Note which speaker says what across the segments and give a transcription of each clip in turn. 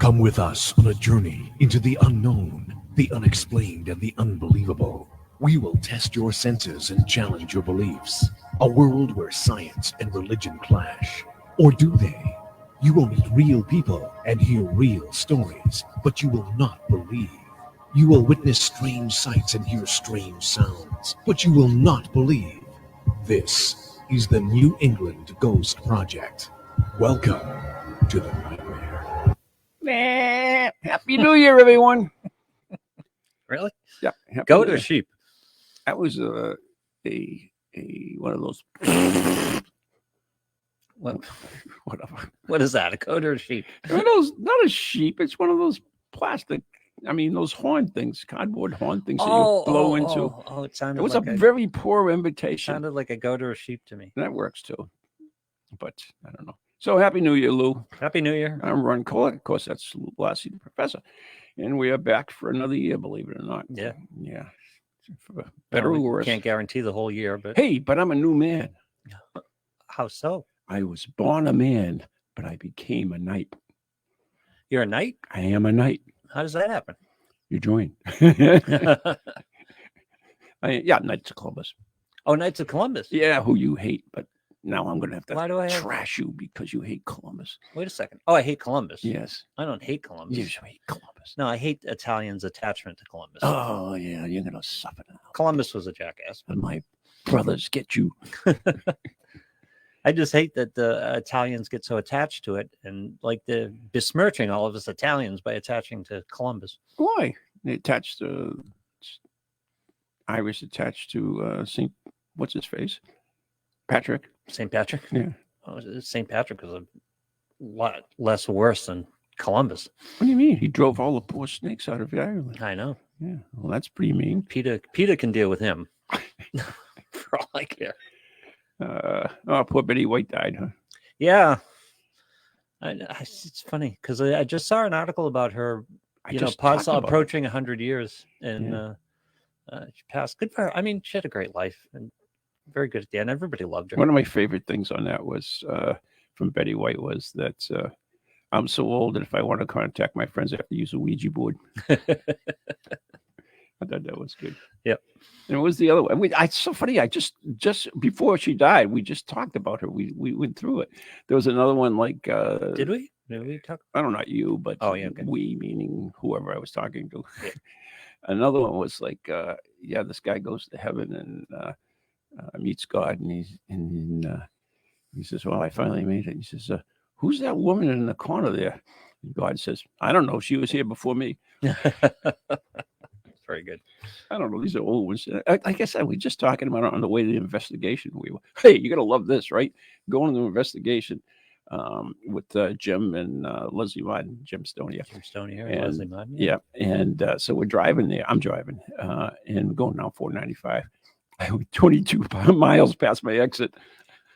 Speaker 1: Come with us on a journey into the unknown, the unexplained, and the unbelievable. We will test your senses and challenge your beliefs. A world where science and religion clash. Or do they? You will meet real people and hear real stories, but you will not believe. You will witness strange sights and hear strange sounds, but you will not believe. This is the New England Ghost Project. Welcome to the nightmare.
Speaker 2: Happy New Year, everyone.
Speaker 3: Really?
Speaker 2: Yeah.
Speaker 3: Goat or sheep?
Speaker 2: That was a one of those. Whatever.
Speaker 3: What is that? A goat or a sheep?
Speaker 2: One of those, not a sheep. It's one of those plastic. I mean, those horn things, cardboard horn things that you blow into.
Speaker 3: Oh, it sounded.
Speaker 2: It was
Speaker 3: like
Speaker 2: a very poor invitation.
Speaker 3: Sounded like a goat or a sheep to me.
Speaker 2: That works too, but I don't know. So happy New Year, Lou.
Speaker 3: Happy New Year.
Speaker 2: I'm Ron Kolek. Of course, that's Lou Blassie, the professor, and we are back for another year. Believe it or not.
Speaker 3: Yeah.
Speaker 2: For better or worse.
Speaker 3: Can't guarantee the whole year, but
Speaker 2: hey, but I'm a new man.
Speaker 3: How so?
Speaker 2: I was born a man, but I became a knight.
Speaker 3: You're a knight?
Speaker 2: I am a knight.
Speaker 3: How does that happen?
Speaker 2: You join. Knights of Columbus.
Speaker 3: Oh, Knights of Columbus.
Speaker 2: Yeah, who you hate, but now I'm going to have to
Speaker 3: Why do I
Speaker 2: trash you because you hate Columbus.
Speaker 3: Wait a second. Oh, I hate Columbus.
Speaker 2: Yes.
Speaker 3: I don't hate Columbus.
Speaker 2: You hate Columbus.
Speaker 3: No, I hate Italians' attachment to Columbus.
Speaker 2: Oh, yeah, you're going to suffer now.
Speaker 3: Columbus was a jackass.
Speaker 2: And my brothers get you.
Speaker 3: I just hate that the Italians get so attached to it and like they're besmirching all of us Italians by attaching to Columbus.
Speaker 2: Why? They attached to Irish attached to St. What's his face? Patrick.
Speaker 3: St. Patrick?
Speaker 2: Yeah.
Speaker 3: Oh, St. Patrick was a lot less worse than Columbus.
Speaker 2: What do you mean? He drove all the poor snakes out of Ireland.
Speaker 3: I know.
Speaker 2: Yeah. Well, that's pretty mean.
Speaker 3: Peter can deal with him. For all I care.
Speaker 2: Poor Betty White died, huh?
Speaker 3: Yeah. It's funny because I just saw an article about her, approaching 100 years, and she passed. Good for her. I mean, she had a great life and very good at the end. Everybody loved her.
Speaker 2: One of my favorite things on that was from Betty White was that I'm so old that if I want to contact my friends, I have to use a Ouija board. I thought that was good.
Speaker 3: Yep.
Speaker 2: And it was the other one. It's so funny. I just before she died, we just talked about her. We went through it. There was another one like.
Speaker 3: Did we? Did we talk?
Speaker 2: I don't know, not you, but
Speaker 3: okay.
Speaker 2: We meaning whoever I was talking to. Yeah. Another one was like, this guy goes to heaven and meets God, and he says, "Well, I finally made it." He says, "Who's that woman in the corner there?" And God says, "I don't know. She was here before me."
Speaker 3: Very good.
Speaker 2: I don't know. These are old ones. Like I said, we're just talking about it on the way to the investigation. We were, hey, you're going to love this, right? Going to the investigation with Jim and Leslie Martin, Jim Stonia.
Speaker 3: Jim Stonia and Leslie Martin.
Speaker 2: Yeah. And so we're driving there. I'm driving and going down 495. I went 22 miles past my exit.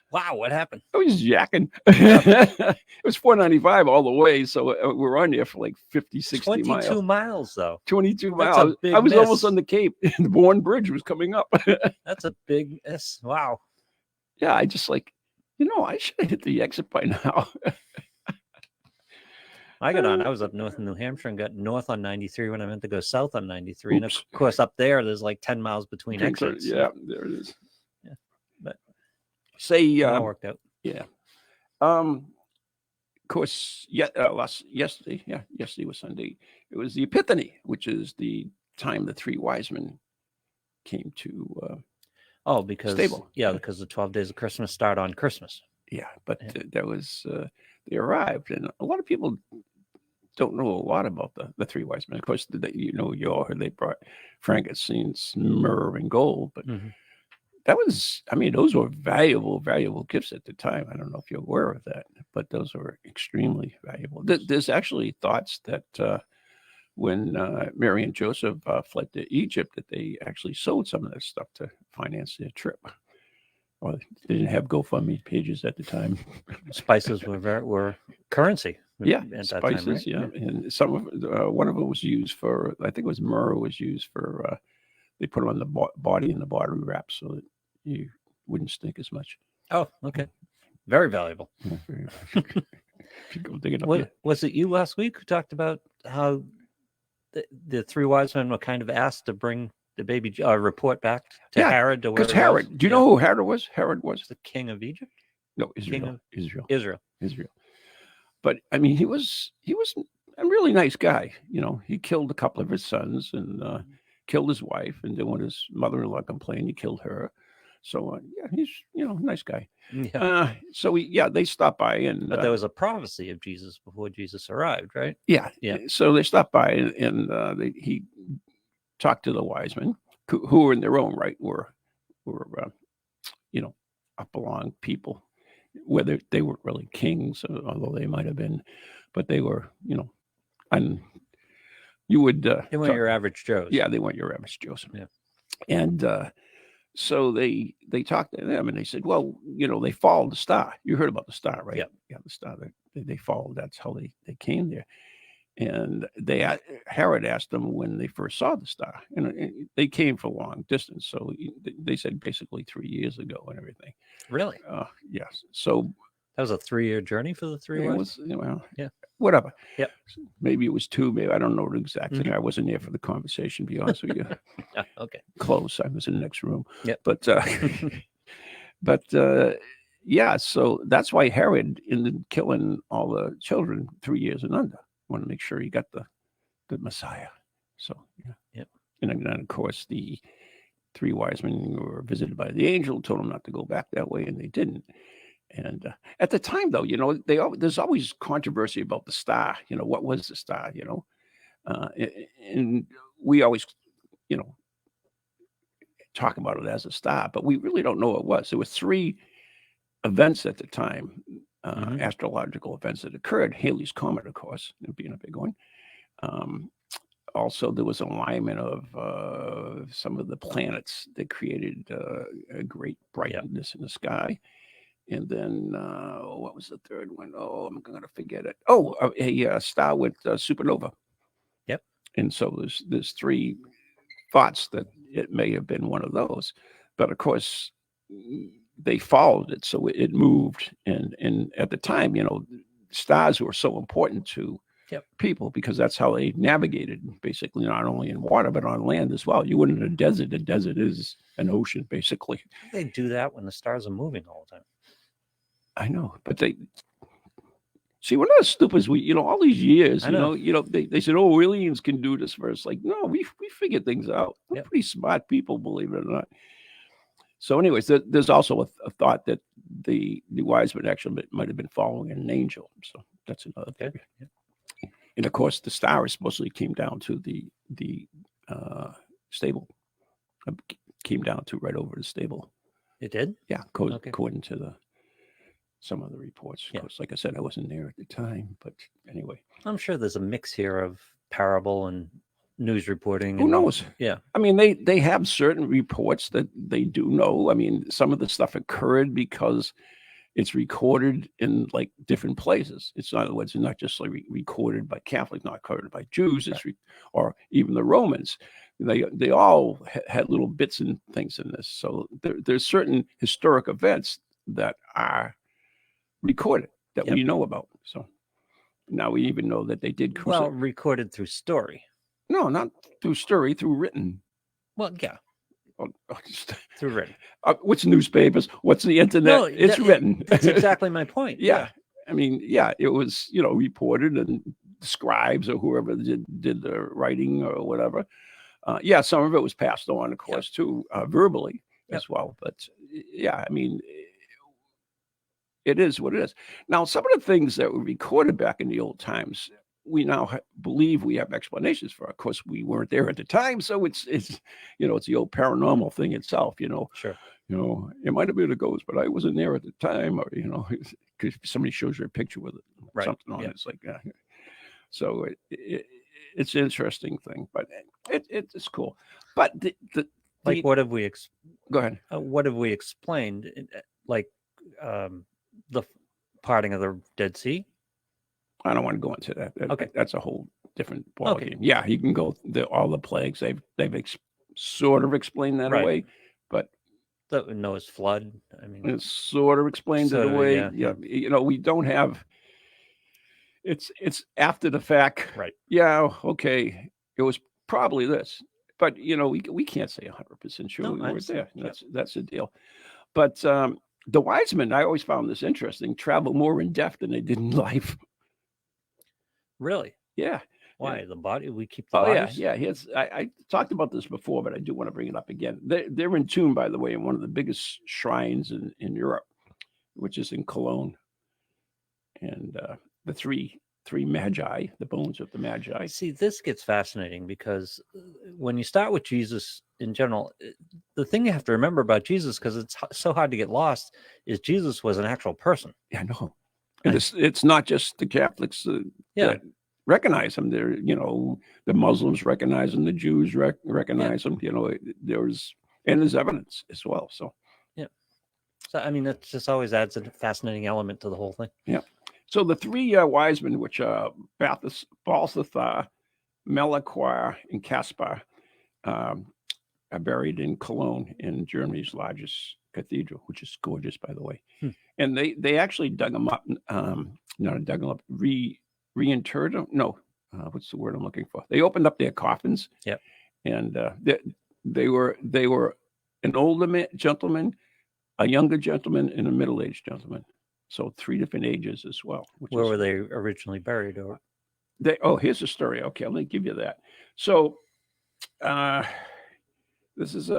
Speaker 3: Wow, what happened?
Speaker 2: I was yakking. It was 495 all the way. So we're on there for like 50, 60 miles.
Speaker 3: 22 miles, though.
Speaker 2: 22
Speaker 3: That's
Speaker 2: miles. I was
Speaker 3: miss.
Speaker 2: almost on the Cape. The Bourne Bridge was coming up.
Speaker 3: That's a big miss. Wow.
Speaker 2: Yeah, I just I should have hit the exit by now.
Speaker 3: I got on. I was up north in New Hampshire and got north on 93 when I meant to go south on 93. Oops. And of course, up there's like 10 miles between exits.
Speaker 2: Yeah, there it is.
Speaker 3: Yeah, but
Speaker 2: that
Speaker 3: worked out.
Speaker 2: Yeah. Of course, yesterday was Sunday. It was the Epiphany, which is the time the three wise men came to
Speaker 3: because
Speaker 2: stable.
Speaker 3: Yeah, because the 12 days of Christmas start on Christmas.
Speaker 2: Yeah, but that was they arrived, and a lot of people don't know a lot about the three wise men. Of course, you all heard they brought frankincense, myrrh, and gold, but that was, those were valuable gifts at the time. I don't know if you're aware of that, but those were extremely valuable. There's actually thoughts that when Mary and Joseph fled to Egypt, that they actually sold some of that stuff to finance their trip. Well, they didn't have GoFundMe pages at the time.
Speaker 3: Spices were currency.
Speaker 2: Yeah,
Speaker 3: at
Speaker 2: spices.
Speaker 3: That time, right?
Speaker 2: Yeah, and some of one of them was used for. I think it was myrrh was used for. They put it on the body in the body wrap so that you wouldn't stink as much.
Speaker 3: Oh, okay. Very valuable.
Speaker 2: Yeah, very valuable. If you go dig it up.
Speaker 3: Was it you last week who talked about how the three wise men were kind of asked to bring the baby report back to Herod?
Speaker 2: Because Herod, do you know who Herod was? Herod was
Speaker 3: the king of Egypt.
Speaker 2: No, Israel. Israel. But I mean, he was a really nice guy. You know, he killed a couple of his sons and killed his wife, and then when his mother-in-law complained, he killed her. So yeah, he's a nice guy. Yeah. So they stopped by, but
Speaker 3: there was a prophecy of Jesus before Jesus arrived, right?
Speaker 2: Yeah. So they stopped by, and he talked to the wise men, who were in their own right were up along people, whether they weren't really kings, although they might have been, but they were, and you would
Speaker 3: they weren't your average Joes.
Speaker 2: Yeah, they weren't your average Joes.
Speaker 3: Yeah.
Speaker 2: And so they talked to them, and they said, well, they followed the star. You heard about the star, right? Yeah, the star that they followed. That's how they came there. And Herod asked them when they first saw the star, and they came for long distance. So they said basically 3 years ago and everything.
Speaker 3: Really?
Speaker 2: Yes. So
Speaker 3: that was a 3-year journey for the three wise.
Speaker 2: Whatever.
Speaker 3: Yep.
Speaker 2: Maybe it was 2. Maybe I don't know the exact thing. I wasn't there for the conversation. To be honest with you.
Speaker 3: Okay.
Speaker 2: Close. I was in the next room.
Speaker 3: Yeah.
Speaker 2: But yeah. So that's why Herod ended up killing all the children 3 years and under. Want to make sure he got the Messiah. So yeah.
Speaker 3: Yep. And
Speaker 2: then of course the 3 wise men were visited by the angel, told them not to go back that way, and they didn't. And at the time, though, there's always controversy about the star. What was the star? And we always, talk about it as a star, but we really don't know what it was. There were 3 events at the time. Astrological events that occurred. Halley's Comet, of course, being a big one. Also, there was an alignment of some of the planets that created a great brightness in the sky. And then what was the third one? Oh, I'm going to forget it. Oh, a star with supernova.
Speaker 3: Yep. And
Speaker 2: so there's 3 thoughts that it may have been one of those. But of course, they followed it, so it moved, and at the time, stars were so important to people because that's how they navigated, basically, not only in water but on land as well. You wouldn't in a desert. The desert is an ocean, basically.
Speaker 3: They do that when the stars are moving all the time.
Speaker 2: I know, but they see we're not as stupid as we, all these years. They said, "Oh, aliens can do this for us." Like, no, we figured things out. We're pretty smart people, believe it or not. So anyways, there's also a thought that the wise men actually might have been following an angel. So that's another thing. Yeah. And of course, the star supposedly came down to the stable. Came down to right over the stable.
Speaker 3: It did?
Speaker 2: Yeah, according to some of the reports. Of course, like I said, I wasn't there at the time. But anyway.
Speaker 3: I'm sure there's a mix here of parable and news reporting.
Speaker 2: Who knows?
Speaker 3: Yeah.
Speaker 2: I mean, they have certain reports that they do know. I mean, some of the stuff occurred because it's recorded in like different places. It's in other words, it's not just like recorded by Catholics, not recorded by Jews, or even the Romans. They all had little bits and things in this. So there's certain historic events that are recorded that we know about. So now we even know that they did.
Speaker 3: Recorded through story.
Speaker 2: No, not through story, through written.
Speaker 3: Well, yeah. Through written.
Speaker 2: What's newspapers? What's the internet? No, it's written.
Speaker 3: That's exactly my point.
Speaker 2: Yeah. I mean, it was, reported, and scribes or whoever did the writing or whatever. Some of it was passed on, of course, too, verbally as well. But I mean, it is what it is. Now, some of the things that were recorded back in the old times, we now believe we have explanations for. Of course, we weren't there at the time, so it's it's the old paranormal thing itself.
Speaker 3: Sure.
Speaker 2: It might have been a ghost, but I wasn't there at the time, or because somebody shows you a picture with it, something on it, it's like so it's an interesting thing, but it's cool. But
Speaker 3: what have we?
Speaker 2: Go ahead.
Speaker 3: What have we explained? Like the parting of the Dead Sea.
Speaker 2: I don't want to go into that.
Speaker 3: Okay,
Speaker 2: that's a whole different ballgame. Yeah, you can go all the plagues. They've sort of explained that away, but
Speaker 3: the Noah's flood. I mean,
Speaker 2: it's sort of explained it away. Yeah, we don't have it's after the fact.
Speaker 3: Right.
Speaker 2: Yeah. Okay. It was probably this, but we can't say 100% sure
Speaker 3: No,
Speaker 2: we
Speaker 3: I
Speaker 2: weren't there.
Speaker 3: understand.
Speaker 2: That's the deal. But the wise men, I always found this interesting, travel more in depth than they did in life.
Speaker 3: Really?
Speaker 2: Yeah.
Speaker 3: Why?
Speaker 2: Yeah.
Speaker 3: The body? We keep the
Speaker 2: Oh,
Speaker 3: bodies?
Speaker 2: yeah. I talked about this before, but I do want to bring it up again. They're entombed, by the way, in one of the biggest shrines in Europe, which is in Cologne. And the three magi, the bones of the magi.
Speaker 3: See, this gets fascinating because when you start with Jesus in general, the thing you have to remember about Jesus, because it's so hard to get lost, is Jesus was an actual person.
Speaker 2: Yeah, no. And it's not just the Catholics that recognize him. They're, the Muslims recognize him, the Jews recognize him. There's evidence as well. So,
Speaker 3: yeah. So, I mean, that just always adds a fascinating element to the whole thing.
Speaker 2: Yeah. So the three wise men, which are Balthasar, Melchior, and Caspar, are buried in Cologne, in Germany's largest cathedral, which is gorgeous, by the way. And they actually dug them up, not dug them up, reinterred them. No, what's the word I'm looking for? They opened up their coffins.
Speaker 3: Yep.
Speaker 2: And they were an older gentleman, a younger gentleman, and a middle-aged gentleman. So 3 different ages as well.
Speaker 3: Where were they originally buried? Or
Speaker 2: here's the story. Okay, let me give you that. So this is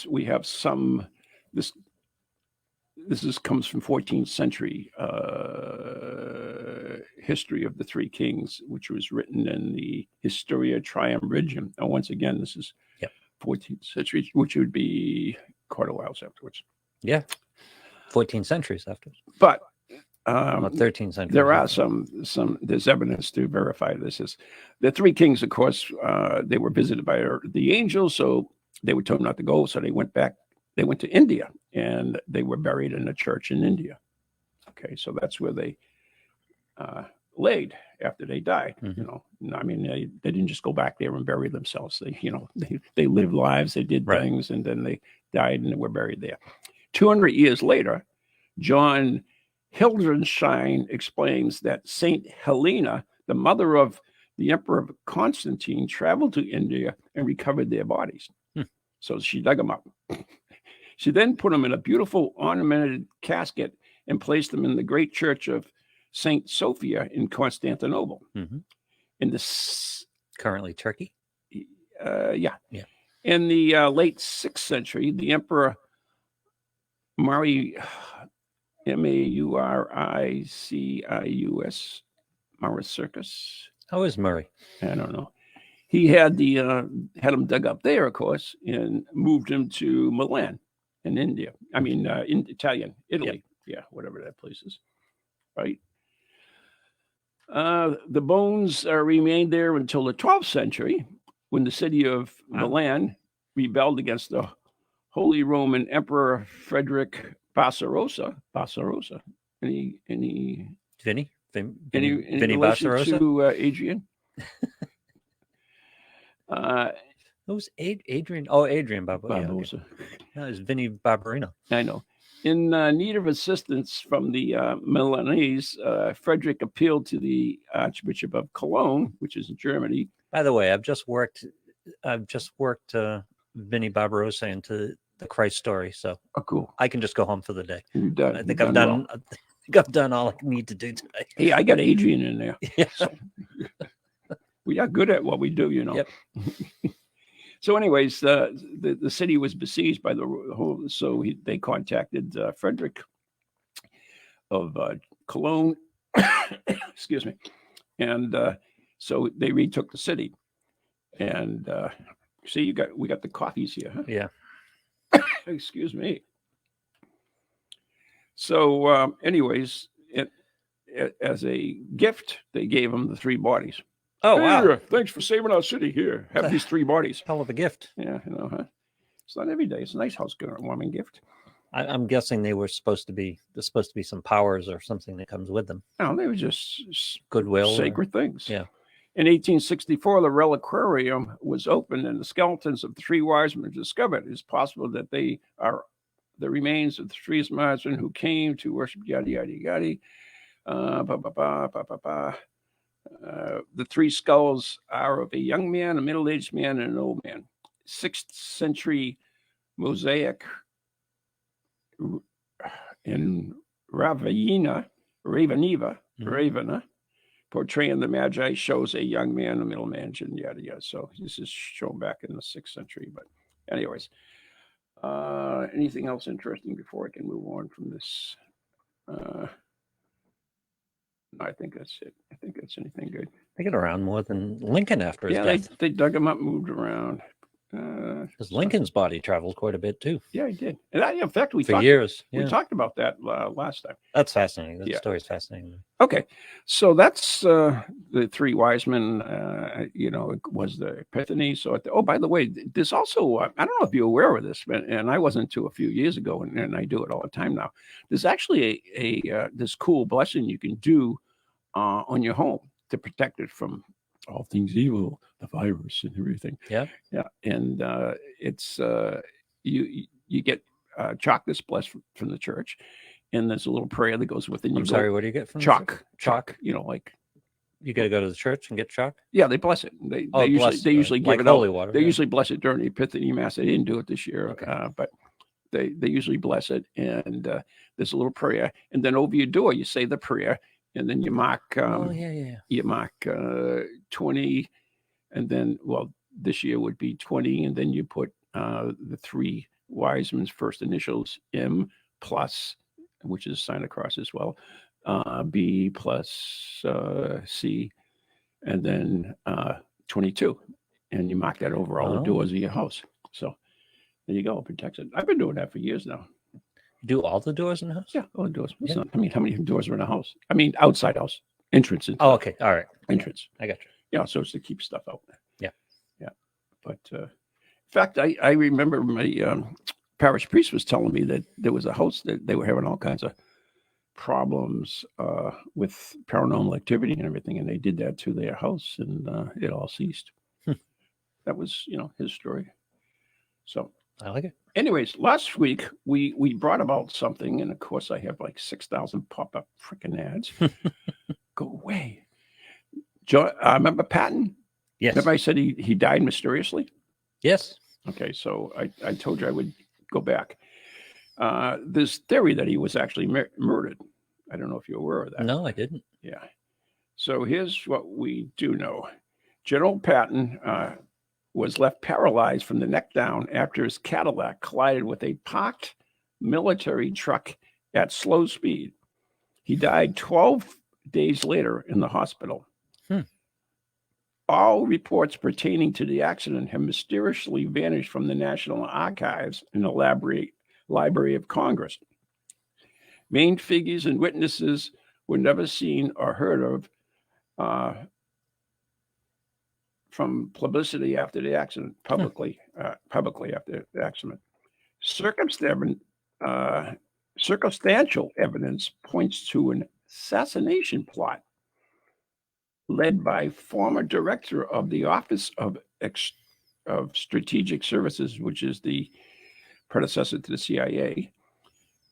Speaker 2: we have some this comes from 14th century history of the three kings, which was written in the Historia Triumvirem. Now, once again, this is 14th century, which would be quite a while afterwards.
Speaker 3: Yeah, 14 centuries afterwards.
Speaker 2: But
Speaker 3: 13 centuries.
Speaker 2: There are there's evidence to verify this. Is the three kings, of course, they were visited by the angels, so they were told not to go. So they went back. They went to India, and they were buried in a church in India. Okay, so that's where they laid after they died.
Speaker 3: Mm-hmm.
Speaker 2: I mean, they didn't just go back there and bury themselves. They lived lives, they did things, and then they died and they were buried there. 200 years later, John Hildesheim explains that Saint Helena, the mother of the Emperor Constantine, traveled to India and recovered their bodies. So she dug them up. She then put them in a beautiful ornamented casket and placed them in the great church of Saint Sophia in Constantinople.
Speaker 3: Mm-hmm.
Speaker 2: In this
Speaker 3: currently Turkey.
Speaker 2: Yeah. In the late 6th century, the Emperor Mauricius, Mauricus.
Speaker 3: How is Murray?
Speaker 2: I don't know. He had him dug up there, of course, and moved him to Milan in India. I mean, in Italy.
Speaker 3: Yep.
Speaker 2: Yeah, whatever that place is. Right. The bones remained there until the 12th century, when the city of Milan rebelled against the Holy Roman Emperor Frederick Barbarossa. Any
Speaker 3: Vinny
Speaker 2: relation
Speaker 3: Barbarossa?
Speaker 2: to Adrian?
Speaker 3: Who's Adrian? Oh, Adrian Barbarossa.
Speaker 2: Yeah, okay.
Speaker 3: No, it's Vinny Barbarino.
Speaker 2: I know. In need of assistance from the Milanese, Frederick appealed to the Archbishop of Cologne, which is in Germany.
Speaker 3: By the way, I've just worked Vinny Barbarossa into the Christ story, so
Speaker 2: cool.
Speaker 3: I can just go home for the day.
Speaker 2: You're done.
Speaker 3: I think I've done. Well. I think I've done all I need to do today.
Speaker 2: Hey, I got Adrian in there.
Speaker 3: Yeah.
Speaker 2: So, we are good at what we do,
Speaker 3: Yep.
Speaker 2: So, anyways, the city was besieged by the whole. So they contacted Frederick of Cologne. Excuse me, and so they retook the city. And see, we got the coffees here, huh?
Speaker 3: Yeah.
Speaker 2: Excuse me. So, anyways, as a gift, they gave him the 3 bodies.
Speaker 3: Oh, wow.
Speaker 2: Thanks for saving our city. Here, have these 3 bodies.
Speaker 3: Hell of a gift.
Speaker 2: Yeah, huh? It's not every day. It's a nice housewarming gift.
Speaker 3: I'm guessing there's supposed to be some powers or something that comes with them.
Speaker 2: No, they were just
Speaker 3: goodwill,
Speaker 2: sacred things.
Speaker 3: Yeah.
Speaker 2: In 1864, the reliquarium was opened and the skeletons of the 3 wise men were discovered. It's possible that they are the remains of the 3 wise men who came to worship yada, yada, yada. The three skulls are of a young man, a middle-aged man, and an old man. 6th century mosaic in Ravenna, portraying the Magi shows a young man, a middle man, and yada yada. So this is shown back in the 6th century. But anyways, anything else interesting before I can move on from this? I think that's it. I think that's anything good.
Speaker 3: They get around more than Lincoln after his
Speaker 2: Yeah,
Speaker 3: death.
Speaker 2: they dug him up, moved around.
Speaker 3: Because Lincoln's body traveled quite a bit too.
Speaker 2: Yeah, he did. And in fact, we talked about that last time.
Speaker 3: That's fascinating. That story's fascinating.
Speaker 2: Okay, so that's the three wise men. It was the Epiphany. So, by the way, there's also I don't know if you're aware of this, and I wasn't until a few years ago, and I do it all the time now. There's actually a this cool blessing you can do on your home to protect it from all things evil, the virus and everything.
Speaker 3: Yeah.
Speaker 2: And it's you get chalk blessed from the church, and there's a little prayer that goes with it.
Speaker 3: I'm sorry, what do you get from
Speaker 2: chalk? Like
Speaker 3: you got to go to the church and get chalk.
Speaker 2: Yeah, they bless it. They usually give
Speaker 3: like
Speaker 2: it
Speaker 3: holy
Speaker 2: out.
Speaker 3: water.
Speaker 2: They usually bless it during the Epiphany Mass. They didn't do it this year,
Speaker 3: okay.
Speaker 2: But they usually bless it, and there's a little prayer, and then over your door you say the prayer. And then you mark, you mark 20, and then, this year would be 20, and then you put the three wise men's first initials, M plus, which is signed across as well, B plus C, and then 22, and you mark that over all the doors of your house. So there you go, it protects it. I've been doing that for years now.
Speaker 3: Do all the doors in the house?
Speaker 2: Yeah, all the doors. Yeah. How many doors are in a house? I mean, outside house, entrance.
Speaker 3: Oh, okay. All right.
Speaker 2: Entrance.
Speaker 3: I got you.
Speaker 2: Yeah, so it's to keep stuff out.
Speaker 3: Yeah.
Speaker 2: But in fact, I remember my parish priest was telling me that there was a house that they were having all kinds of problems with paranormal activity and everything, and they did that to their house, and it all ceased. That was, his story. So
Speaker 3: I like it.
Speaker 2: Anyways, last week we brought about something, and of course I have like 6,000 pop-up freaking ads. Go away. John, remember Patton?
Speaker 3: Yes.
Speaker 2: Remember I said he died mysteriously?
Speaker 3: Yes.
Speaker 2: Okay, so I told you I would go back. This theory that he was actually murdered. I don't know if you're aware of that.
Speaker 3: No, I didn't.
Speaker 2: Yeah. So here's what we do know. General Patton was left paralyzed from the neck down after his Cadillac collided with a parked military truck at slow speed. He died 12 days later in the hospital. All reports pertaining to the accident have mysteriously vanished from the National Archives in the Library of Congress. Main figures and witnesses were never seen or heard of from publicity after the accident, publicly after the accident. Circumstantial evidence points to an assassination plot led by former director of the Office of Strategic Services, which is the predecessor to the CIA.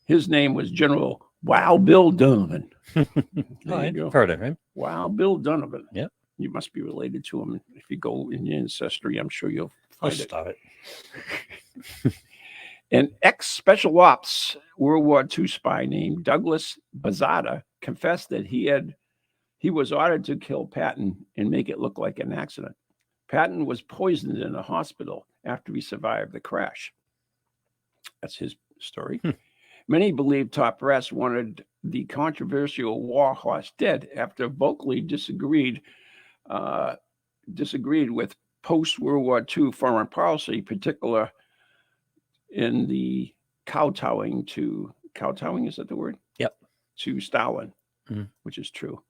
Speaker 2: His name was General Wild Bill Donovan.
Speaker 3: I've heard of him.
Speaker 2: Wild Bill Donovan.
Speaker 3: Yep.
Speaker 2: You must be related to him. If you go in your ancestry, I'm sure you'll find it.
Speaker 3: Stop it.
Speaker 2: An ex-Special Ops World War II spy named Douglas Bazada confessed that he was ordered to kill Patton and make it look like an accident. Patton was poisoned in a hospital after he survived the crash. That's his story. Many believe top brass wanted the controversial war horse dead after vocally disagreed with post-World War II foreign policy, particular in the kowtowing, is that the word?
Speaker 3: Yep.
Speaker 2: To Stalin, which is true.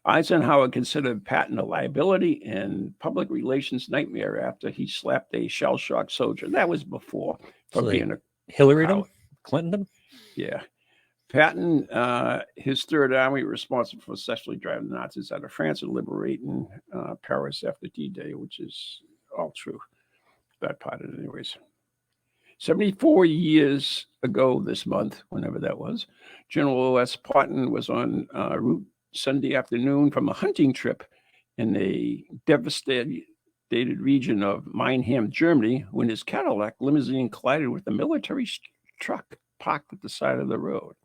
Speaker 2: Eisenhower considered Patton a liability and public relations nightmare after he slapped a shell-shocked soldier. That was before being a
Speaker 3: Hillary him? Clinton him?
Speaker 2: Yeah. Patton, his Third Army, responsible for successfully driving the Nazis out of France and liberating Paris after D-Day, which is all true. That part of it anyways. 74 years ago this month, whenever that was, General O.S. Parton was on route Sunday afternoon from a hunting trip in a devastated region of Meinheim, Germany, when his Cadillac limousine collided with a military truck parked at the side of the road.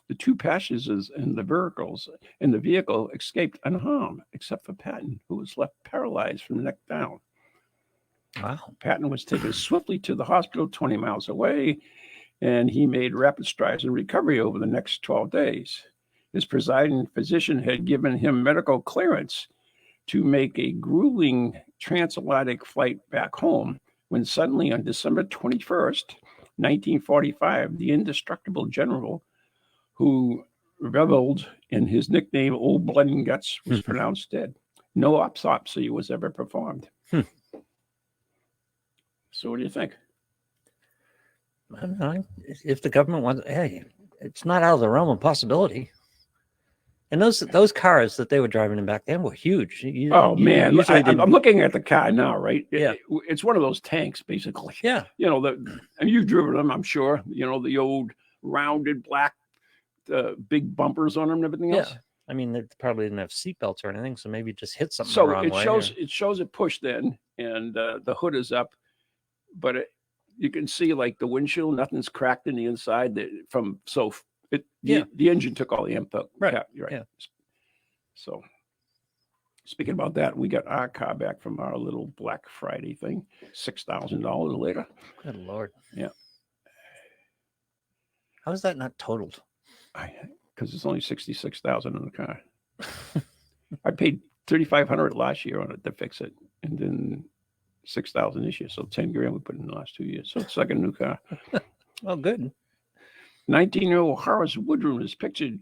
Speaker 2: The two passengers in the vehicle escaped unharmed, except for Patton, who was left paralyzed from the neck down.
Speaker 3: Wow.
Speaker 2: Patton was taken swiftly to the hospital 20 miles away, and he made rapid strides in recovery over the next 12 days. His presiding physician had given him medical clearance to make a grueling transatlantic flight back home when suddenly on December 21st, 1945, the indestructible general who reveled in his nickname Old Blood and Guts was pronounced dead. No autopsy was ever performed. So what do you think?
Speaker 3: I don't know. If the government wants, hey, it's not out of the realm of possibility. And those cars that they were driving in back then were huge.
Speaker 2: Man, I'm looking at the car now, right?
Speaker 3: Yeah,
Speaker 2: it's one of those tanks, basically.
Speaker 3: Yeah,
Speaker 2: and you've driven them, I'm sure. The old rounded black, big bumpers on them and everything else.
Speaker 3: Yeah, I mean, they probably didn't have seatbelts or anything, so maybe just hit something.
Speaker 2: So
Speaker 3: the wrong way,
Speaker 2: it shows it pushed in, and the hood is up, but you can see like the windshield, nothing's cracked in the inside. The engine took all the input.
Speaker 3: Right.
Speaker 2: Yeah, right.
Speaker 3: Yeah.
Speaker 2: So speaking about that, we got our car back from our little Black Friday thing, $6,000 later.
Speaker 3: Good Lord.
Speaker 2: Yeah.
Speaker 3: How is that not totaled?
Speaker 2: Because it's only $66,000 in the car. I paid $3,500 last year on it to fix it, and then $6,000 this year. So $10,000 we put in the last 2 years. So it's like a new car.
Speaker 3: Well, good.
Speaker 2: 19-year-old Horace Woodrum is pictured.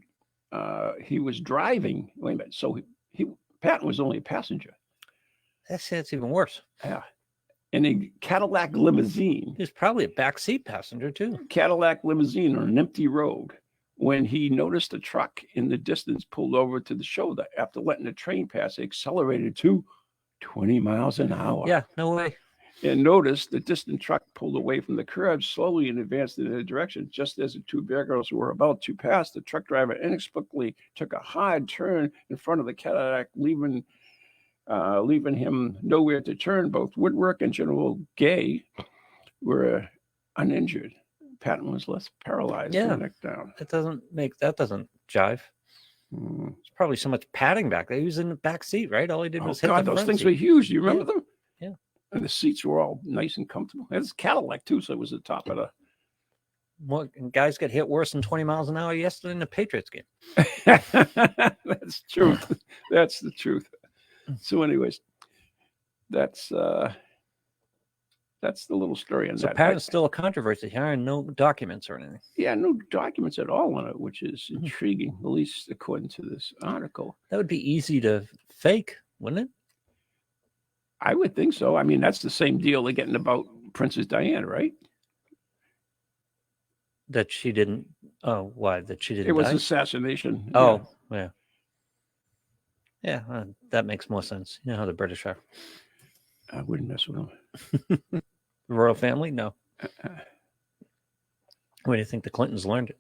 Speaker 2: He was driving. Wait a minute. So Patton was only a passenger.
Speaker 3: That's even worse.
Speaker 2: Yeah. In a Cadillac limousine.
Speaker 3: He's probably a backseat passenger too.
Speaker 2: Cadillac limousine on an empty road, when he noticed a truck in the distance pulled over to the shoulder. After letting the train pass, it accelerated to 20 miles an hour.
Speaker 3: Yeah, no way.
Speaker 2: And noticed the distant truck pulled away from the curb slowly and advanced in their direction. Just as the two vehicles were about to pass, the truck driver inexplicably took a hard turn in front of the Cadillac, leaving him nowhere to turn. Both Woodwork and General Gay were uninjured. Patton was less paralyzed from the neck down.
Speaker 3: That doesn't jive. There's probably so much padding back there. He was in the back seat, right? All he did was hit the
Speaker 2: those
Speaker 3: front
Speaker 2: things
Speaker 3: seat.
Speaker 2: were huge. Do you remember them?
Speaker 3: Yeah.
Speaker 2: And the seats were all nice and comfortable. It was Cadillac too, so it was the top of the.
Speaker 3: Well, guys get hit worse than 20 miles an hour yesterday in the Patriots game.
Speaker 2: That's true. That's the truth. So, anyways, that's the little story on that.
Speaker 3: So Patton's still a controversy here, and no documents or anything.
Speaker 2: Yeah, no documents at all on it, which is intriguing, at least according to this article.
Speaker 3: That would be easy to fake, wouldn't it?
Speaker 2: I would think so. I mean, that's the same deal they're getting about Princess Diana, right?
Speaker 3: That she didn't. Oh, why? That she didn't.
Speaker 2: It was
Speaker 3: die?
Speaker 2: Assassination.
Speaker 3: Oh, yeah. Yeah, that makes more sense. You know how the British are.
Speaker 2: I wouldn't mess with them.
Speaker 3: The royal family? No. Where do you think the Clintons learned it?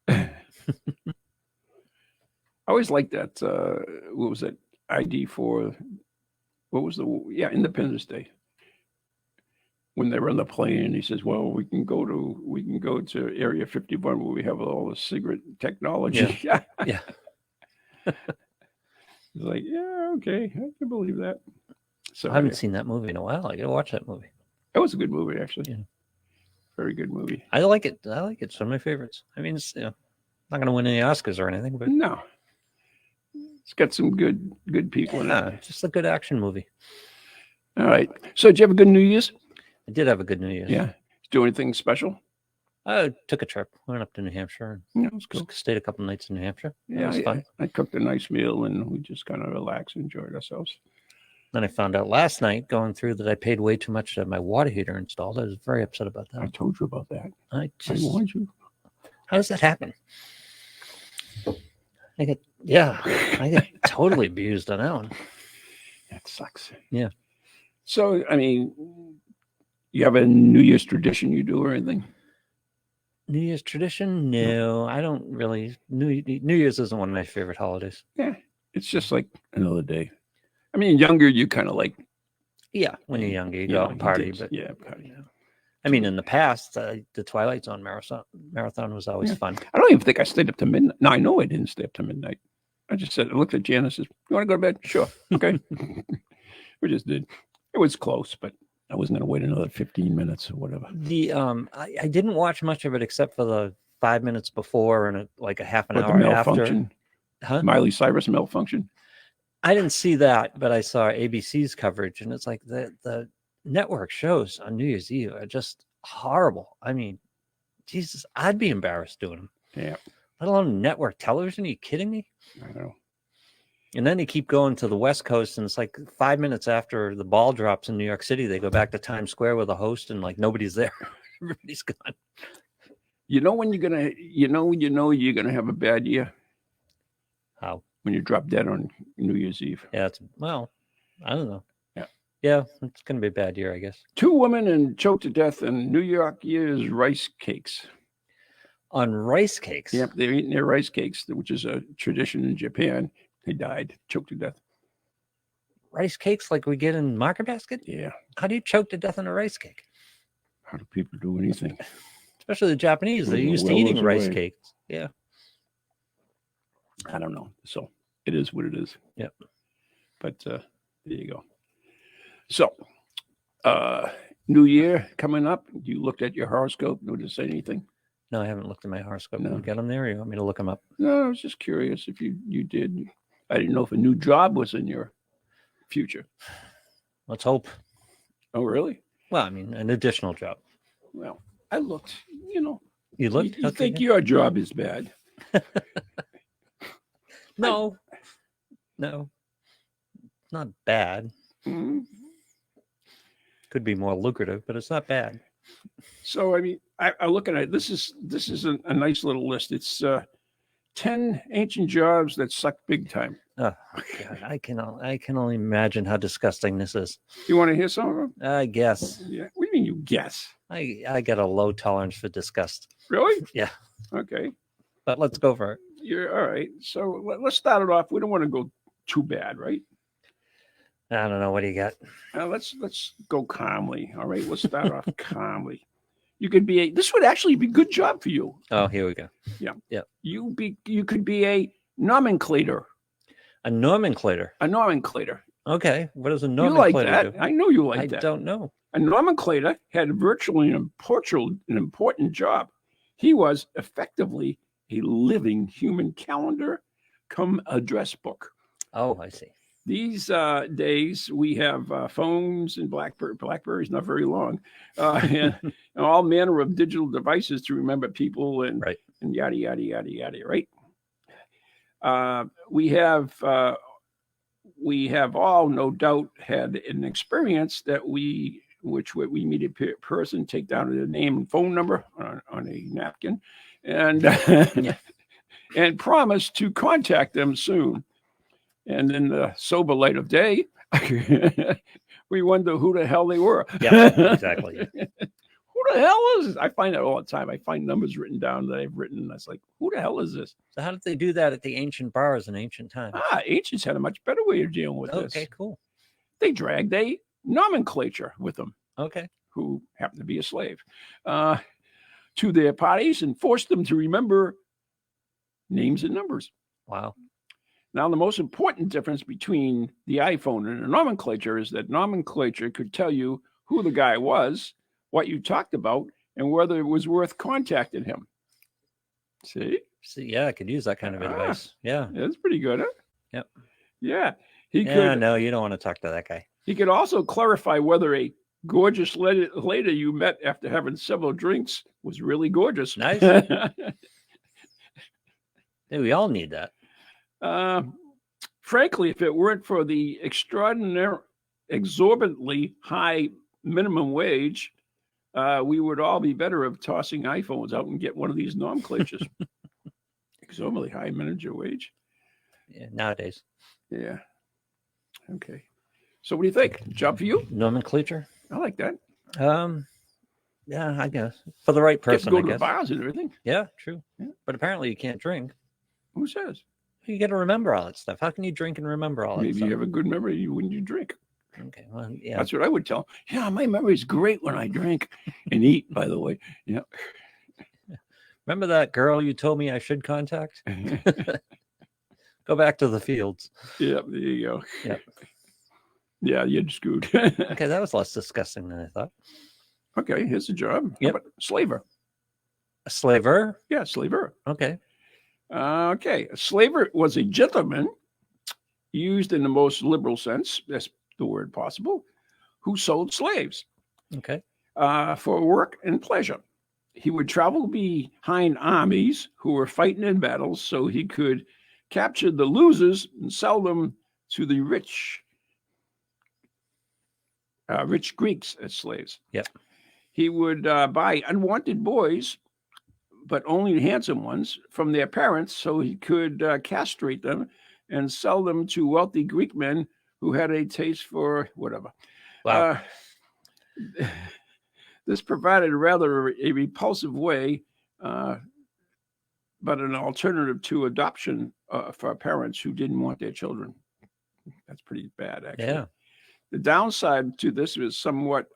Speaker 2: I always liked that. What was it? ID for what was Independence Day. When they were on the plane, he says, "Well, we can go to Area 51 where we have all the secret technology."
Speaker 3: Yeah. Yeah.
Speaker 2: It's like, yeah, okay, I can believe that. So
Speaker 3: I haven't seen that movie in a while. I gotta watch that movie.
Speaker 2: It was a good movie, actually.
Speaker 3: Yeah.
Speaker 2: Very good movie.
Speaker 3: I like it. It's one of my favorites. I mean, it's not gonna win any Oscars or anything, but
Speaker 2: no, it's got some good people in it.
Speaker 3: Just a good action movie.
Speaker 2: All right. So, did you have a good New Year's?
Speaker 3: I did have a good New Year's.
Speaker 2: Yeah. Did you do anything special?
Speaker 3: I took a trip. Went up to New Hampshire.
Speaker 2: Yeah, it was cool.
Speaker 3: Stayed a couple nights in New Hampshire.
Speaker 2: Yeah,
Speaker 3: it was fun.
Speaker 2: I cooked a nice meal and we just kind of relaxed and enjoyed ourselves.
Speaker 3: Then I found out last night going through that I paid way too much to have my water heater installed. I was very upset about that.
Speaker 2: I told you about that.
Speaker 3: I
Speaker 2: warned you.
Speaker 3: How does that happen? I get totally abused on that one.
Speaker 2: That sucks.
Speaker 3: Yeah.
Speaker 2: So, I mean, You have a New Year's tradition you do or anything?
Speaker 3: New Year's tradition? No, I don't really. New Year's isn't one of my favorite holidays.
Speaker 2: Yeah, it's just like another day. I mean, younger, you kind of like.
Speaker 3: Yeah, when you're younger, you go out and party. But
Speaker 2: yeah, party.
Speaker 3: I mean, in the past, the Twilight Zone marathon was always fun.
Speaker 2: I don't even think I stayed up to midnight. No, I know I didn't stay up to midnight. I just said, I looked at Janice, says, "You want to go to bed?" Sure. Okay. We just did. It was close, but I wasn't going to wait another 15 minutes or whatever.
Speaker 3: I didn't watch much of it except for the 5 minutes before and like a half an hour
Speaker 2: the malfunction.
Speaker 3: After. Huh?
Speaker 2: Miley Cyrus malfunction.
Speaker 3: I didn't see that, but I saw ABC's coverage, and it's like the network shows on New Year's Eve are just horrible. I mean, Jesus, I'd be embarrassed doing them.
Speaker 2: Yeah.
Speaker 3: Let alone network television. Are you kidding me?
Speaker 2: I know.
Speaker 3: And then they keep going to the West Coast, and it's like 5 minutes after the ball drops in New York City, they go back to Times Square with a host, and like nobody's there. Everybody's gone.
Speaker 2: You know when you're gonna, you're gonna have a bad year?
Speaker 3: How?
Speaker 2: When you drop dead on New Year's Eve.
Speaker 3: Yeah, I don't know.
Speaker 2: Yeah,
Speaker 3: it's gonna be a bad year, I guess.
Speaker 2: 2 women choked to death in New York Year's rice cakes.
Speaker 3: On rice cakes?
Speaker 2: Yep, they're eating their rice cakes, which is a tradition in Japan. They died, choked to death.
Speaker 3: Rice cakes like we get in Market Basket?
Speaker 2: Yeah.
Speaker 3: How do you choke to death on a rice cake?
Speaker 2: How do people do anything?
Speaker 3: Especially the Japanese. They're used to eating rice cakes. Yeah.
Speaker 2: I don't know. So it is what it is.
Speaker 3: Yep.
Speaker 2: But there you go. So, New Year coming up. You looked at your horoscope. Did it say anything?
Speaker 3: No, I haven't looked at my horoscope.
Speaker 2: No.
Speaker 3: You got them there, or you want me to look them up?
Speaker 2: No, I was just curious if you did. I didn't know if a new job was in your future.
Speaker 3: Let's hope.
Speaker 2: Oh, really?
Speaker 3: Well, I mean, an additional job.
Speaker 2: Well, I looked. You
Speaker 3: looked?
Speaker 2: You think your job is bad?
Speaker 3: No, not bad.
Speaker 2: Mm-hmm.
Speaker 3: Could be more lucrative, but it's not bad.
Speaker 2: So, I mean, I look at it. This is a nice little list. It's 10 ancient jobs that suck big time.
Speaker 3: Oh God, I can only imagine how disgusting this is.
Speaker 2: You want to hear some of them?
Speaker 3: I guess.
Speaker 2: Yeah. What do you mean you guess?
Speaker 3: I got a low tolerance for disgust.
Speaker 2: Really?
Speaker 3: Yeah.
Speaker 2: Okay.
Speaker 3: But let's go for it.
Speaker 2: You're all right. So let's start it off. We don't want to go too bad, right?
Speaker 3: I don't know. What do you got?
Speaker 2: Let's go calmly. All right. Let's start off calmly. You could be this would actually be a good job for you.
Speaker 3: Oh, here we go.
Speaker 2: Yeah.
Speaker 3: Yeah.
Speaker 2: You could be a nomenclator.
Speaker 3: A nomenclator.
Speaker 2: A nomenclator.
Speaker 3: Okay. What does a nomenclator
Speaker 2: you like that?
Speaker 3: do?
Speaker 2: I know you like that.
Speaker 3: I don't know.
Speaker 2: A nomenclator had virtually an important job. He was effectively a living human calendar come address book.
Speaker 3: Oh, I see.
Speaker 2: These days we have phones and Blackberry's not very long, and all manner of digital devices to remember people and yada yada yada yada. Right? We have all no doubt had an experience that we meet a person, take down their name and phone number on a napkin, and and promise to contact them soon. And in the sober light of day, we wonder who the hell they were.
Speaker 3: Yeah, exactly.
Speaker 2: Who the hell is this? I find that all the time. I find numbers written down that I've written. And I was like, who the hell is this?
Speaker 3: So how did they do that at the ancient bars in ancient times?
Speaker 2: Ancients had a much better way of dealing with this.
Speaker 3: Okay, cool.
Speaker 2: They dragged a nomenclature with them.
Speaker 3: Okay.
Speaker 2: Who happened to be a slave to their parties and forced them to remember names and numbers.
Speaker 3: Wow.
Speaker 2: Now, the most important difference between the iPhone and a nomenclature is that nomenclature could tell you who the guy was, what you talked about, and whether it was worth contacting him. See,
Speaker 3: yeah, I could use that kind of advice. Yeah.
Speaker 2: That's pretty good, huh?
Speaker 3: Yep.
Speaker 2: Yeah.
Speaker 3: No, you don't want to talk to that guy.
Speaker 2: He could also clarify whether a gorgeous lady you met after having several drinks was really gorgeous.
Speaker 3: Nice. Hey, we all need that.
Speaker 2: Frankly, if it weren't for the exorbitantly high minimum wage, we would all be better of tossing iPhones out and get one of these nomenclatures. Exorbitantly high minimum wage.
Speaker 3: Yeah, nowadays.
Speaker 2: Yeah. Okay. So what do you think? Job for you?
Speaker 3: Nomenclature?
Speaker 2: I like that.
Speaker 3: Yeah, I guess for the right
Speaker 2: You get to
Speaker 3: person.
Speaker 2: go
Speaker 3: I
Speaker 2: to the
Speaker 3: guess.
Speaker 2: bars and everything.
Speaker 3: Yeah, true.
Speaker 2: Yeah.
Speaker 3: But apparently you can't drink.
Speaker 2: Who says?
Speaker 3: You got to remember all that stuff. How can you drink and remember all that
Speaker 2: Maybe
Speaker 3: stuff?
Speaker 2: you have a good memory when you drink.
Speaker 3: Okay, well, yeah.
Speaker 2: That's what I would tell 'em. Yeah, my memory is great when I drink and eat, by the way. Yeah.
Speaker 3: Remember that girl you told me I should contact? Go back to the fields.
Speaker 2: Yeah, there you go.
Speaker 3: Yep.
Speaker 2: Yeah, you're screwed.
Speaker 3: Okay, that was less disgusting than I thought.
Speaker 2: Okay, here's a job.
Speaker 3: Yep.
Speaker 2: How about slaver?
Speaker 3: A slaver?
Speaker 2: Yeah, slaver.
Speaker 3: Okay.
Speaker 2: Okay, a slaver was a gentleman, used in the most liberal sense, that's the word possible, who sold slaves
Speaker 3: Okay.
Speaker 2: for work and pleasure. He would travel behind armies who were fighting in battles so he could capture the losers and sell them to the rich Greeks as slaves.
Speaker 3: Yep.
Speaker 2: He would buy unwanted boys, but only handsome ones, from their parents so he could castrate them and sell them to wealthy Greek men who had a taste for whatever.
Speaker 3: Wow.
Speaker 2: This provided rather a repulsive way, but an alternative to adoption for parents who didn't want their children. That's pretty bad, actually.
Speaker 3: Yeah.
Speaker 2: The downside to this is somewhat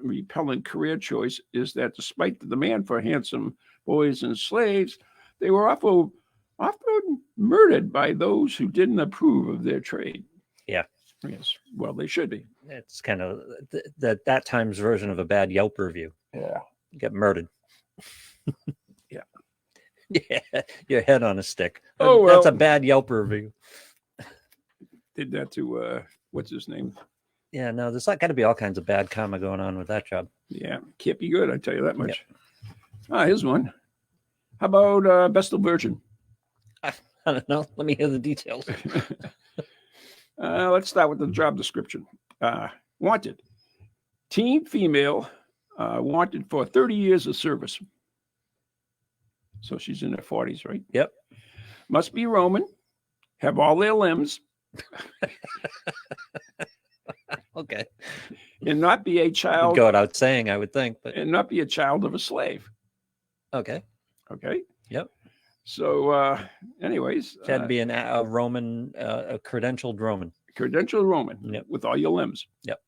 Speaker 2: repellent career choice is that despite the demand for handsome boys and slaves, they were often murdered by those who didn't approve of their trade.
Speaker 3: Yeah.
Speaker 2: Yes. Well, they should be.
Speaker 3: It's kind of that time's version of a bad Yelp review.
Speaker 2: Yeah.
Speaker 3: You get murdered.
Speaker 2: Yeah.
Speaker 3: Yeah. Your head on a stick.
Speaker 2: Oh, well.
Speaker 3: That's a bad Yelp review.
Speaker 2: Did that to, what's his name?
Speaker 3: Yeah, no, there's got to be all kinds of bad karma going on with that job.
Speaker 2: Yeah. Can't be good, I tell you that much. Yep. Here's one. How about Vestal Virgin?
Speaker 3: I don't know. Let me hear the details.
Speaker 2: Let's start with the job description. Wanted. Teen female, wanted for 30 years of service. So she's in her 40s, right?
Speaker 3: Yep.
Speaker 2: Must be Roman, have all their limbs.
Speaker 3: Okay.
Speaker 2: And not be a child.
Speaker 3: Go without saying, I would think. But
Speaker 2: and not be a child of a slave.
Speaker 3: Okay.
Speaker 2: Okay.
Speaker 3: Yep.
Speaker 2: So, anyways.
Speaker 3: It had to be a Roman, a credentialed Roman.
Speaker 2: Credentialed Roman.
Speaker 3: Yep.
Speaker 2: With all your limbs.
Speaker 3: Yep.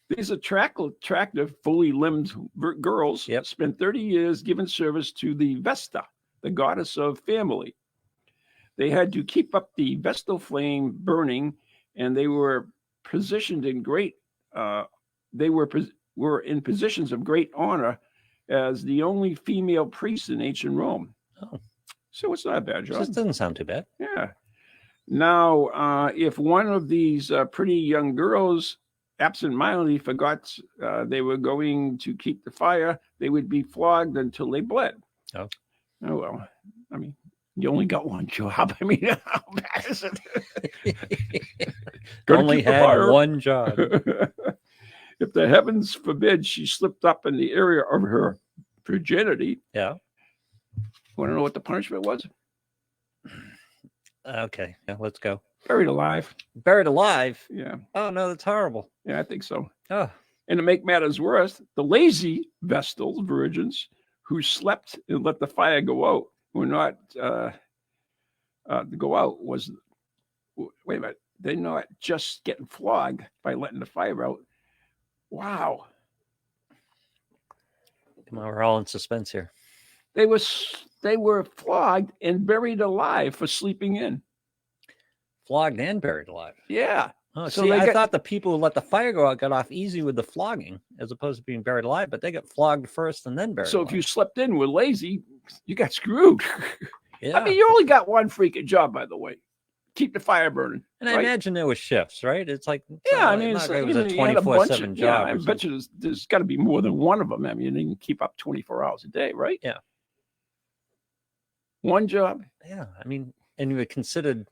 Speaker 2: These attractive, fully limbed girls spent 30 years giving service to the Vesta, the goddess of family. They had to keep up the Vestal flame burning, and they were positioned in great. They were in positions of great honor as the only female priests in ancient Rome.
Speaker 3: Oh,
Speaker 2: so it's not a bad job.
Speaker 3: This doesn't sound too bad.
Speaker 2: Yeah. Now, if one of these pretty young girls absentmindedly forgot they were going to keep the fire, they would be flogged until they bled.
Speaker 3: Oh
Speaker 2: well. I mean, you only got one job. I mean, how bad is it?
Speaker 3: Only had one job.
Speaker 2: If the heavens forbid she slipped up in the area of her virginity.
Speaker 3: Yeah.
Speaker 2: Want to know what the punishment was?
Speaker 3: Okay. Yeah, let's go.
Speaker 2: Buried alive.
Speaker 3: Buried alive?
Speaker 2: Yeah.
Speaker 3: Oh, no, that's horrible.
Speaker 2: Yeah, I think so.
Speaker 3: Oh.
Speaker 2: And to make matters worse, the lazy Vestal virgins who slept and let the fire go out were not to go out was, wait a minute, they're not just getting flogged by letting the fire out. Wow.
Speaker 3: Come on, we're all in suspense here.
Speaker 2: They were flogged and buried alive for sleeping in.
Speaker 3: Flogged and buried alive.
Speaker 2: Yeah.
Speaker 3: Oh, so I thought the people who let the fire go out got off easy with the flogging as opposed to being buried alive, but they got flogged first and then buried alive.
Speaker 2: If you slept in with lazy, you got screwed.
Speaker 3: Yeah.
Speaker 2: I mean, you only got one freaking job, by the way. Keep the fire burning.
Speaker 3: And I imagine there was shifts, right? It's like,
Speaker 2: yeah, I mean,
Speaker 3: it was a 24/7 job.
Speaker 2: Yeah, I bet you there's got to be more than one of them. I mean, you can keep up 24 hours a day, right?
Speaker 3: Yeah.
Speaker 2: One job.
Speaker 3: Yeah, I mean, and you were considered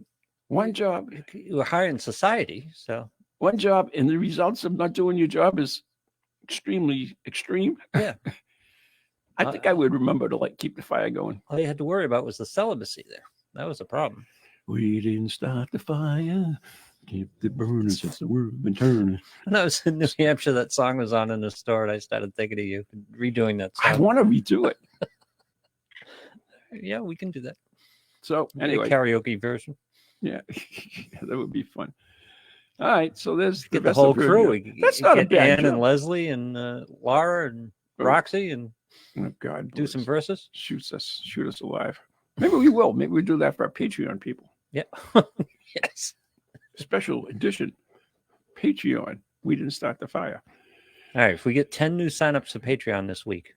Speaker 2: one job.
Speaker 3: You were high in society, so
Speaker 2: one job, and the results of not doing your job is extremely extreme.
Speaker 3: Yeah.
Speaker 2: I think I would remember to keep the fire going.
Speaker 3: All you had to worry about was the celibacy there. That was a problem.
Speaker 2: We didn't start the fire. Keep the burning since the world been turning.
Speaker 3: When I was in New Hampshire, that song was on in the store, and I started thinking of you, redoing that song.
Speaker 2: I want to redo it.
Speaker 3: Yeah, we can do that.
Speaker 2: So anyway,
Speaker 3: karaoke version.
Speaker 2: Yeah, that would be fun. All right, so there's
Speaker 3: get the whole crew.
Speaker 2: That's not a bad
Speaker 3: Ann
Speaker 2: job.
Speaker 3: and Leslie and Laura and Roxy and
Speaker 2: God,
Speaker 3: do some verses.
Speaker 2: Shoot us alive. Maybe we will. Maybe we do that for our Patreon people.
Speaker 3: Yeah. Yes.
Speaker 2: Special edition Patreon. We didn't start the fire.
Speaker 3: All right. If we get 10 new signups to Patreon this week,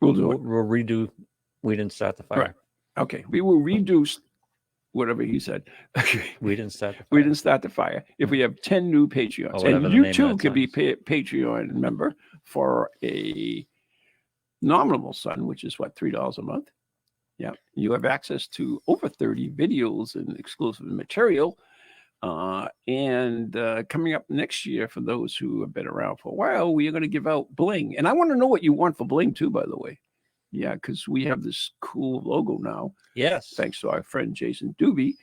Speaker 2: we'll do it.
Speaker 3: We'll redo. We didn't start the fire.
Speaker 2: Right. Okay. We will reduce whatever he said.
Speaker 3: We didn't start the fire.
Speaker 2: We didn't start the fire. If we have 10 new Patreons, and you too can be Patreon member for a nominal sum, which is what, $3 a month. Yeah, you have access to over 30 videos and exclusive material. And coming up next year, for those who have been around for a while, we are going to give out bling. And I want to know what you want for bling too, by the way. Yeah, because we have this cool logo now.
Speaker 3: Yes.
Speaker 2: Thanks to our friend Jason Doobie.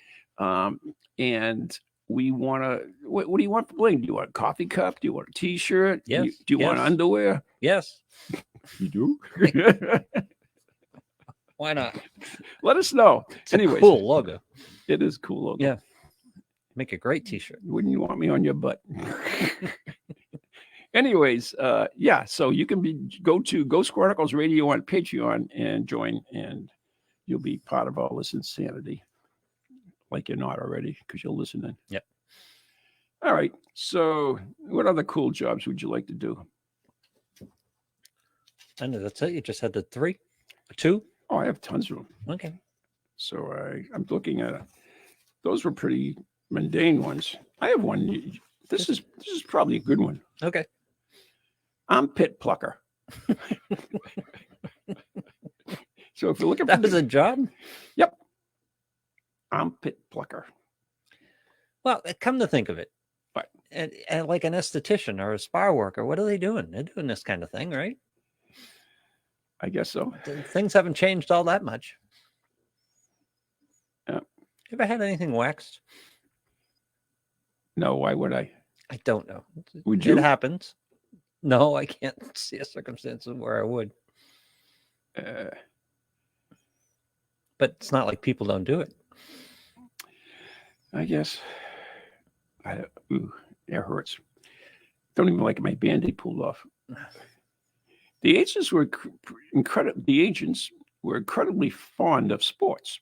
Speaker 2: And we want to, what do you want for bling? Do you want a coffee cup? Do you want a t-shirt?
Speaker 3: Yes.
Speaker 2: Do you want underwear?
Speaker 3: Yes.
Speaker 2: You do?
Speaker 3: Why not?
Speaker 2: Let us know.
Speaker 3: It's a cool logo.
Speaker 2: It is a cool logo.
Speaker 3: Yeah. Make a great t-shirt.
Speaker 2: Wouldn't you want me on your butt? Anyways, yeah, so you can go to Ghost Chronicles Radio on Patreon and join, and you'll be part of all this insanity. Like you're not already, because you're listening.
Speaker 3: Yep.
Speaker 2: All right. So what other cool jobs would you like to do?
Speaker 3: I know that's it. You just had the 3, 2.
Speaker 2: Oh, I have tons of them.
Speaker 3: Okay.
Speaker 2: So I'm looking at it. Those were pretty mundane ones. I have one. This is probably a good one.
Speaker 3: Okay.
Speaker 2: Armpit plucker. So if you're looking for
Speaker 3: that was a job.
Speaker 2: Yep. Armpit plucker.
Speaker 3: Well, come to think of it,
Speaker 2: right?
Speaker 3: And like an esthetician or a spa worker, what are they doing? They're doing this kind of thing, right?
Speaker 2: I guess so.
Speaker 3: Things haven't changed all that much.
Speaker 2: Yeah.
Speaker 3: You ever had anything waxed?
Speaker 2: No, why would I?
Speaker 3: I don't know.
Speaker 2: Would you?
Speaker 3: It happens. No, I can't see a circumstance where I would. But it's not like people don't do it.
Speaker 2: I guess. Ooh, it hurts. Don't even like my Band-Aid pulled off. The agents were incredibly fond of sports,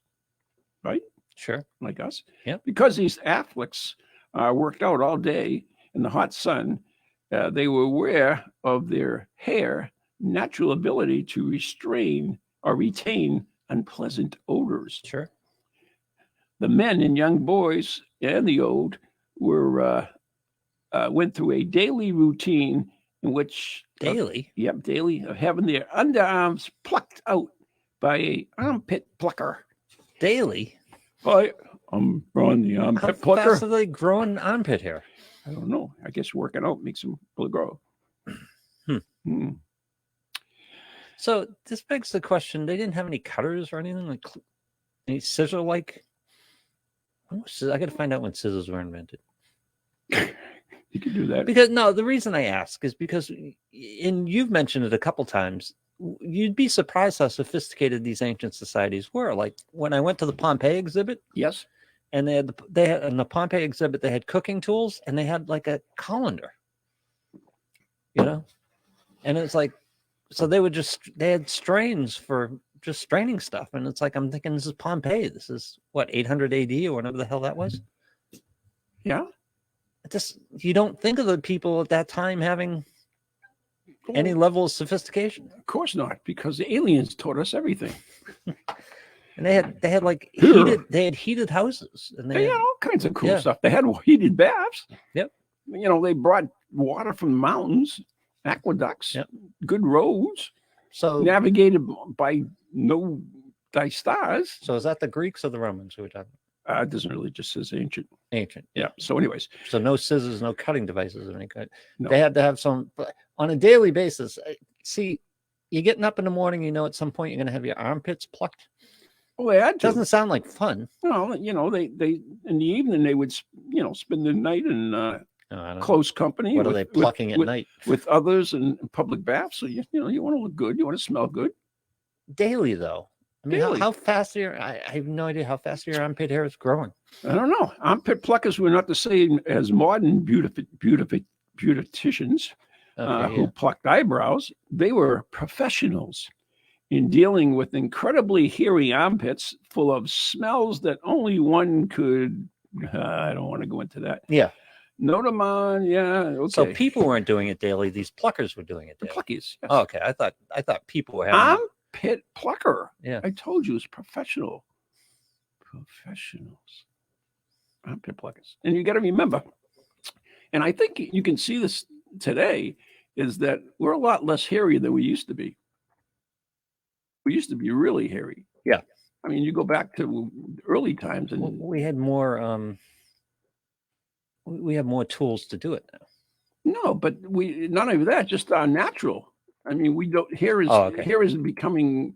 Speaker 2: right?
Speaker 3: Sure.
Speaker 2: Like us.
Speaker 3: Yeah.
Speaker 2: Because these athletes worked out all day in the hot sun, they were aware of their hair natural ability to restrain or retain unpleasant odors.
Speaker 3: Sure.
Speaker 2: The men and young boys and the old were went through a daily routine in which
Speaker 3: daily,
Speaker 2: daily of having their underarms plucked out by a armpit plucker.
Speaker 3: Daily.
Speaker 2: Hi, I'm Ron, the armpit plucker.
Speaker 3: How fast are they growing armpit hair?
Speaker 2: I don't know. I guess working out makes them really grow.
Speaker 3: So this begs the question: they didn't have any cutters or anything, like any scissor like. I got to find out when scissors were invented.
Speaker 2: You can do that.
Speaker 3: Because the reason I ask is because, and you've mentioned it a couple times, you'd be surprised how sophisticated these ancient societies were. Like when I went to the Pompeii exhibit.
Speaker 2: Yes.
Speaker 3: And they had in the Pompeii exhibit, they had cooking tools and they had like a colander, and it's like, so they had strains for just straining stuff. And it's like, I'm thinking this is Pompeii. This is what, 800 AD or whatever the hell that was.
Speaker 2: Yeah.
Speaker 3: You don't think of the people at that time having any level of sophistication.
Speaker 2: Of course not, because the aliens taught us everything.
Speaker 3: And they had like heated houses, and
Speaker 2: they had all kinds of cool stuff. They had heated baths.
Speaker 3: Yep.
Speaker 2: They brought water from the mountains, aqueducts, good roads.
Speaker 3: So
Speaker 2: navigated by thy stars.
Speaker 3: So is that the Greeks or the Romans who were talking?
Speaker 2: It doesn't really, just says ancient.
Speaker 3: Ancient.
Speaker 2: Yeah. So anyways.
Speaker 3: So no scissors, no cutting devices of any kind.
Speaker 2: No.
Speaker 3: They had to have some on a daily basis. See, you're getting up in the morning, at some point you're going to have your armpits plucked.
Speaker 2: Oh, they had to.
Speaker 3: Doesn't sound like fun.
Speaker 2: Well, you know, they in the evening they would, you know, spend the night in
Speaker 3: I don't
Speaker 2: close company.
Speaker 3: What are they plucking at night?
Speaker 2: With others in public baths? So you know, you want to look good, you want to smell good.
Speaker 3: Daily, though. I mean,
Speaker 2: Daily.
Speaker 3: how fast are your? I have no idea how fast your armpit hair is growing.
Speaker 2: I don't know. Armpit pluckers were not the same as modern beauticians who plucked eyebrows. They were professionals in dealing with incredibly hairy armpits full of smells that only one could. I don't want to go into that.
Speaker 3: Yeah.
Speaker 2: Notamon, yeah. Okay.
Speaker 3: So people weren't doing it daily. These pluckers were doing it daily.
Speaker 2: Pluckies. Yes.
Speaker 3: Oh, okay. I thought people were having
Speaker 2: armpit plucker.
Speaker 3: Yeah.
Speaker 2: I told you it's professional. Professionals. Armpit pluckers. And you got to remember, and I think you can see this today, is that we're a lot less hairy than we used to be. We used to be really hairy.
Speaker 3: Yeah.
Speaker 2: I mean, you go back to early times and
Speaker 3: we had more we have more tools to do it now.
Speaker 2: No, but we none of that, just our natural. I mean, we don't hair is becoming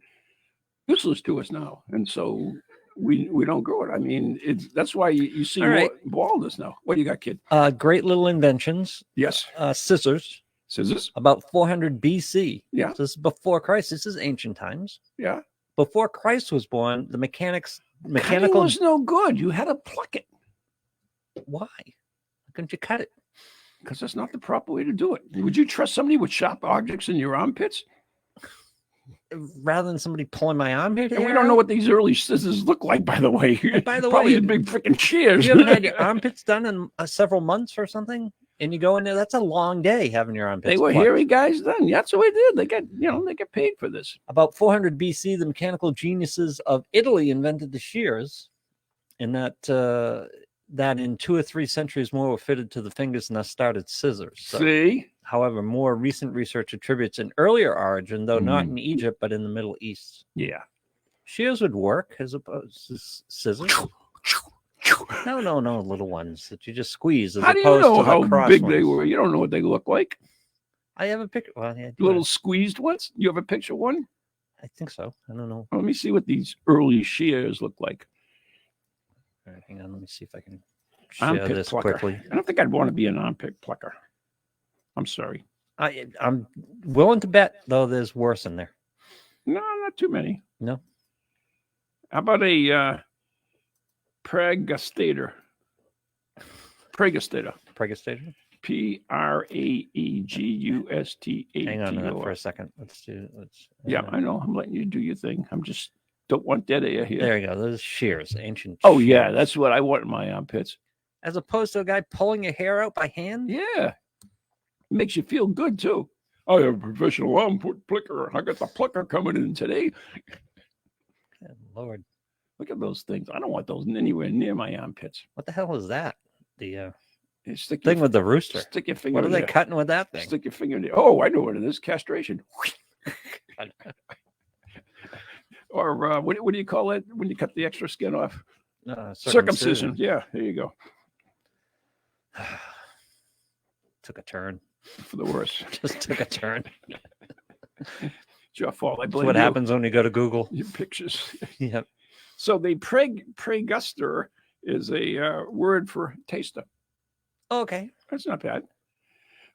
Speaker 2: useless to us now. And so we don't grow it. I mean, that's why you see more baldness now. What do you got, kid?
Speaker 3: Great little inventions.
Speaker 2: Yes.
Speaker 3: Scissors.
Speaker 2: Scissors.
Speaker 3: About 400 BC.
Speaker 2: Yeah.
Speaker 3: So this is before Christ. This is ancient times.
Speaker 2: Yeah.
Speaker 3: Before Christ was born, the mechanical
Speaker 2: Cutting was no good. You had to pluck it.
Speaker 3: Why? Couldn't you cut it?
Speaker 2: Because that's not the proper way to do it. Would you trust somebody with sharp objects in your armpits?
Speaker 3: Rather than somebody pulling my armpit hair?
Speaker 2: And we don't know what these early scissors look like, by the way.
Speaker 3: By the
Speaker 2: probably
Speaker 3: way,
Speaker 2: big freaking shears.
Speaker 3: You haven't had your armpits done in several months or something? And you go in there, that's a long day having your armpits.
Speaker 2: They were
Speaker 3: plucked.
Speaker 2: hairy guys then. That's what they did. They get paid for this.
Speaker 3: About 400 BC, the mechanical geniuses of Italy invented the shears, and that in 2 or 3 centuries more were fitted to the fingers and thus started scissors. So,
Speaker 2: see?
Speaker 3: However, more recent research attributes an earlier origin, though not in Egypt, but in the Middle East.
Speaker 2: Yeah.
Speaker 3: Shears would work as opposed to scissors. No, little ones that you just squeeze. As
Speaker 2: how do you know how big they were? You don't know what they look like.
Speaker 3: I have a picture. Well, yeah,
Speaker 2: little squeezed ones. You have a picture one?
Speaker 3: I think so. I don't know.
Speaker 2: Well, let me see what these early shears look like.
Speaker 3: All right, hang on. Let me see if I can share this quickly.
Speaker 2: I don't think I'd want to be an armpit plucker. I'm sorry.
Speaker 3: I'm willing to bet, though, there's worse in there.
Speaker 2: No, not too many.
Speaker 3: No.
Speaker 2: How about a Praegustator? Praegustator. Praegustator.
Speaker 3: Hang on for a second.
Speaker 2: Yeah, I know. I'm letting you do your thing. I'm just don't want dead air here.
Speaker 3: There you go. Those shears, ancient.
Speaker 2: Oh yeah, that's what I want in my armpits.
Speaker 3: As opposed to a guy pulling your hair out by hand.
Speaker 2: Yeah, makes you feel good too. I have a professional armpit plucker. I got the plucker coming in today.
Speaker 3: Good Lord,
Speaker 2: look at those things. I don't want those anywhere near my armpits.
Speaker 3: What the hell is that? The
Speaker 2: thing
Speaker 3: with the rooster.
Speaker 2: Stick your finger.
Speaker 3: What are they cutting with that thing?
Speaker 2: Stick your finger in there. Oh, I know what it is. Castration. Or what do you call it when you cut the extra skin off? Circumcision. Yeah, there you go.
Speaker 3: Took a turn.
Speaker 2: For the worse.
Speaker 3: Just took a turn.
Speaker 2: It's your fault. I blame
Speaker 3: what happens when you go to Google.
Speaker 2: Your pictures.
Speaker 3: Yep.
Speaker 2: So the Praeguster is a word for taster.
Speaker 3: Okay.
Speaker 2: That's not bad.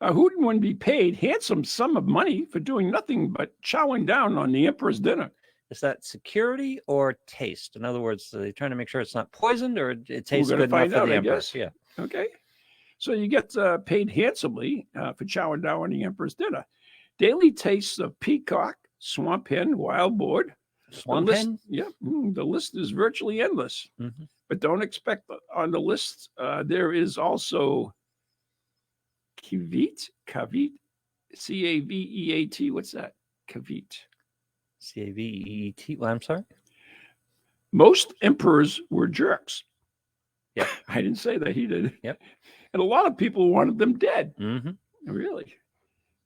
Speaker 2: Who wouldn't want to be paid handsome sum of money for doing nothing but chowing down on the emperor's dinner?
Speaker 3: Is that security or taste? In other words, are they trying to make sure it's not poisoned or it tastes good enough for the empress? Yeah.
Speaker 2: Okay. So you get paid handsomely for chowing down on the emperor's dinner. Daily tastes of peacock, swamp hen, wild boar.
Speaker 3: Swamp hen?
Speaker 2: Yeah. The list is virtually endless.
Speaker 3: Mm-hmm.
Speaker 2: But don't expect on the list, there is also caveat, C-A-V-E-A-T. What's that? Caveat.
Speaker 3: C-A-V-E-E-T. Well, I'm sorry.
Speaker 2: Most emperors were jerks.
Speaker 3: Yeah.
Speaker 2: I didn't say that. He did.
Speaker 3: Yep.
Speaker 2: And a lot of people wanted them dead.
Speaker 3: Mm-hmm.
Speaker 2: Really?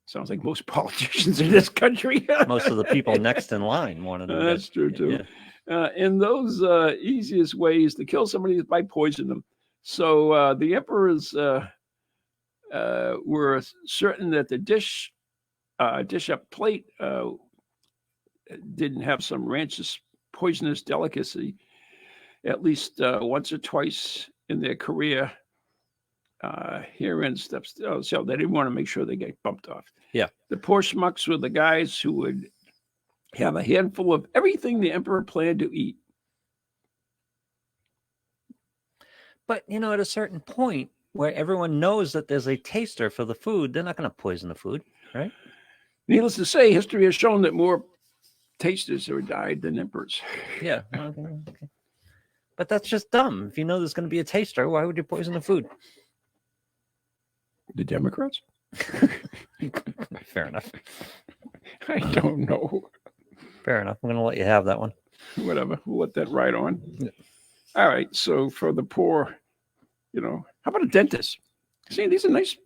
Speaker 2: Sounds like most politicians in this country.
Speaker 3: Most of the people next in line wanted them
Speaker 2: That's
Speaker 3: dead.
Speaker 2: true, too. Yeah. And those easiest ways to kill somebody is by poisoning them. So the emperors were certain that the dish up plate didn't have some rancidous poisonous delicacy at least once or twice in their career. Herein steps. So they didn't want to make sure they get bumped off.
Speaker 3: Yeah.
Speaker 2: The poor schmucks were the guys who would have a handful of everything the emperor planned to eat.
Speaker 3: But, at a certain point where everyone knows that there's a taster for the food, they're not going to poison the food, right?
Speaker 2: Needless to say, history has shown that more tasters have died than emperors.
Speaker 3: Yeah. Okay. But that's just dumb. If you know there's going to be a taster, why would you poison the food?
Speaker 2: The Democrats?
Speaker 3: Fair enough.
Speaker 2: I don't know.
Speaker 3: Fair enough. I'm going to let you have that one.
Speaker 2: Whatever. We'll let that ride on.
Speaker 3: Yeah.
Speaker 2: All right. So for the poor, how about a dentist? See, these are nice,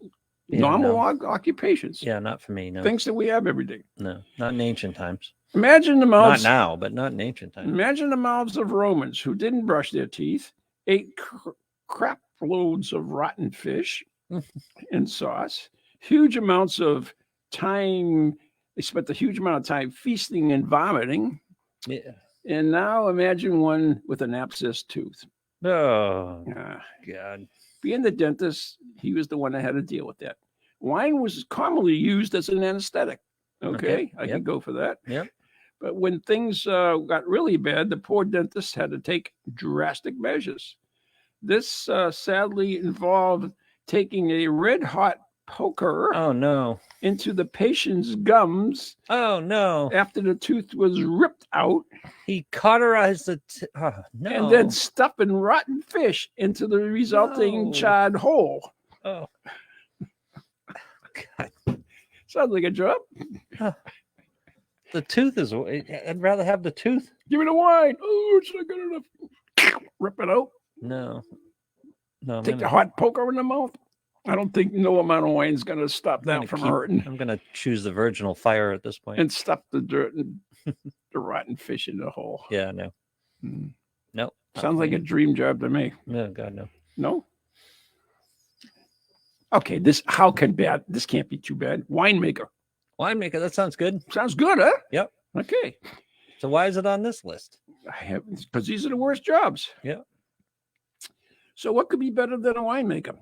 Speaker 2: normal occupations.
Speaker 3: Yeah, not for me. No.
Speaker 2: Things that we have every day.
Speaker 3: No, not in ancient times.
Speaker 2: Imagine the mouths.
Speaker 3: Not now, but not in ancient times.
Speaker 2: Imagine the mouths of Romans who didn't brush their teeth, ate crap loads of rotten fish and sauce, huge amounts of time. They spent a huge amount of time feasting and vomiting.
Speaker 3: Yeah.
Speaker 2: And now imagine one with an abscess tooth.
Speaker 3: Oh, God.
Speaker 2: Being the dentist, he was the one that had to deal with that. Wine was commonly used as an anesthetic. Okay. I can go for that.
Speaker 3: Yep.
Speaker 2: But when things got really bad, the poor dentist had to take drastic measures. This sadly involved taking a red-hot poker into the patient's gums.
Speaker 3: Oh, no.
Speaker 2: After the tooth was ripped out.
Speaker 3: He cauterized the
Speaker 2: and then stuffing rotten fish into the resulting charred hole.
Speaker 3: Oh. God.
Speaker 2: Sounds like a job.
Speaker 3: The tooth is... I'd rather have the tooth.
Speaker 2: Give me the wine. Oh, it's not good enough. Rip it out.
Speaker 3: No.
Speaker 2: Take the hot poker in the mouth. I don't think no amount of wine is going to stop that from hurting.
Speaker 3: I'm going to choose the virginal fire at this point.
Speaker 2: And stuff the dirt and the rotten fish in the hole.
Speaker 3: Yeah, no. No.
Speaker 2: Sounds like a dream job to me.
Speaker 3: No, God, no.
Speaker 2: No? Okay, this can't be too bad. Winemaker,
Speaker 3: that sounds good.
Speaker 2: Sounds good, huh?
Speaker 3: Yep.
Speaker 2: Okay.
Speaker 3: So why is it on this list?
Speaker 2: Because these are the worst jobs.
Speaker 3: Yeah.
Speaker 2: So what could be better than a winemaker?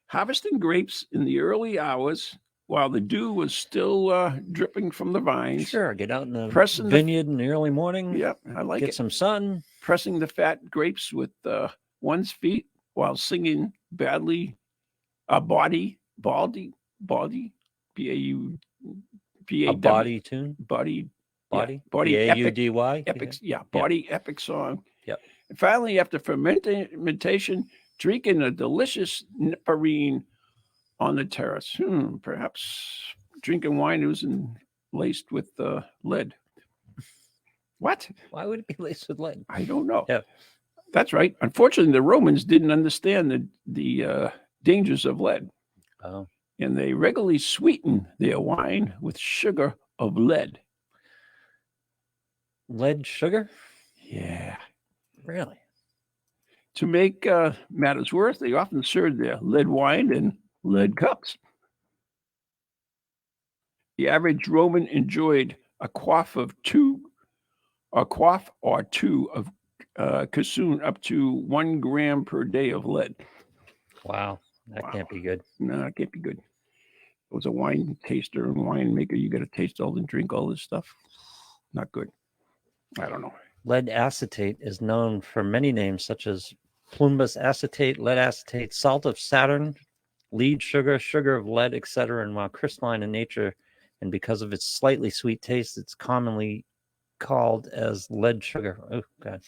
Speaker 2: Harvesting grapes in the early hours while the dew was still dripping from the vines.
Speaker 3: Sure, get out in the vineyard in the early morning.
Speaker 2: Yep, I like it.
Speaker 3: Get some sun.
Speaker 2: Pressing the fat grapes with one's feet while singing baldy, B-A-U-B-A-U,
Speaker 3: a body tune?
Speaker 2: Body.
Speaker 3: B-A-U-D-Y?
Speaker 2: Epic, body epic song.
Speaker 3: Yep.
Speaker 2: And finally, after fermentation, drinking a delicious nipperine on the terrace. Perhaps drinking wine isn't laced with lead. What?
Speaker 3: Why would it be laced with lead?
Speaker 2: I don't know.
Speaker 3: Yeah.
Speaker 2: That's right. Unfortunately, the Romans didn't understand the dangers of lead.
Speaker 3: Oh.
Speaker 2: And they regularly sweeten their wine with sugar of lead.
Speaker 3: Lead sugar?
Speaker 2: Yeah.
Speaker 3: Really?
Speaker 2: To make matters worse, they often served their lead wine in lead cups. The average Roman enjoyed a quaff or two of consumed up to 1 gram per day of lead.
Speaker 3: Wow. That can't be good.
Speaker 2: No, it can't be good. It was a wine taster and winemaker. You got to taste all and drink all this stuff. Not good. I don't know.
Speaker 3: Lead acetate is known for many names such as plumbous acetate, lead acetate, salt of Saturn, lead sugar, sugar of lead, etc. And while crystalline in nature and because of its slightly sweet taste, it's commonly called as lead sugar. Oh, God.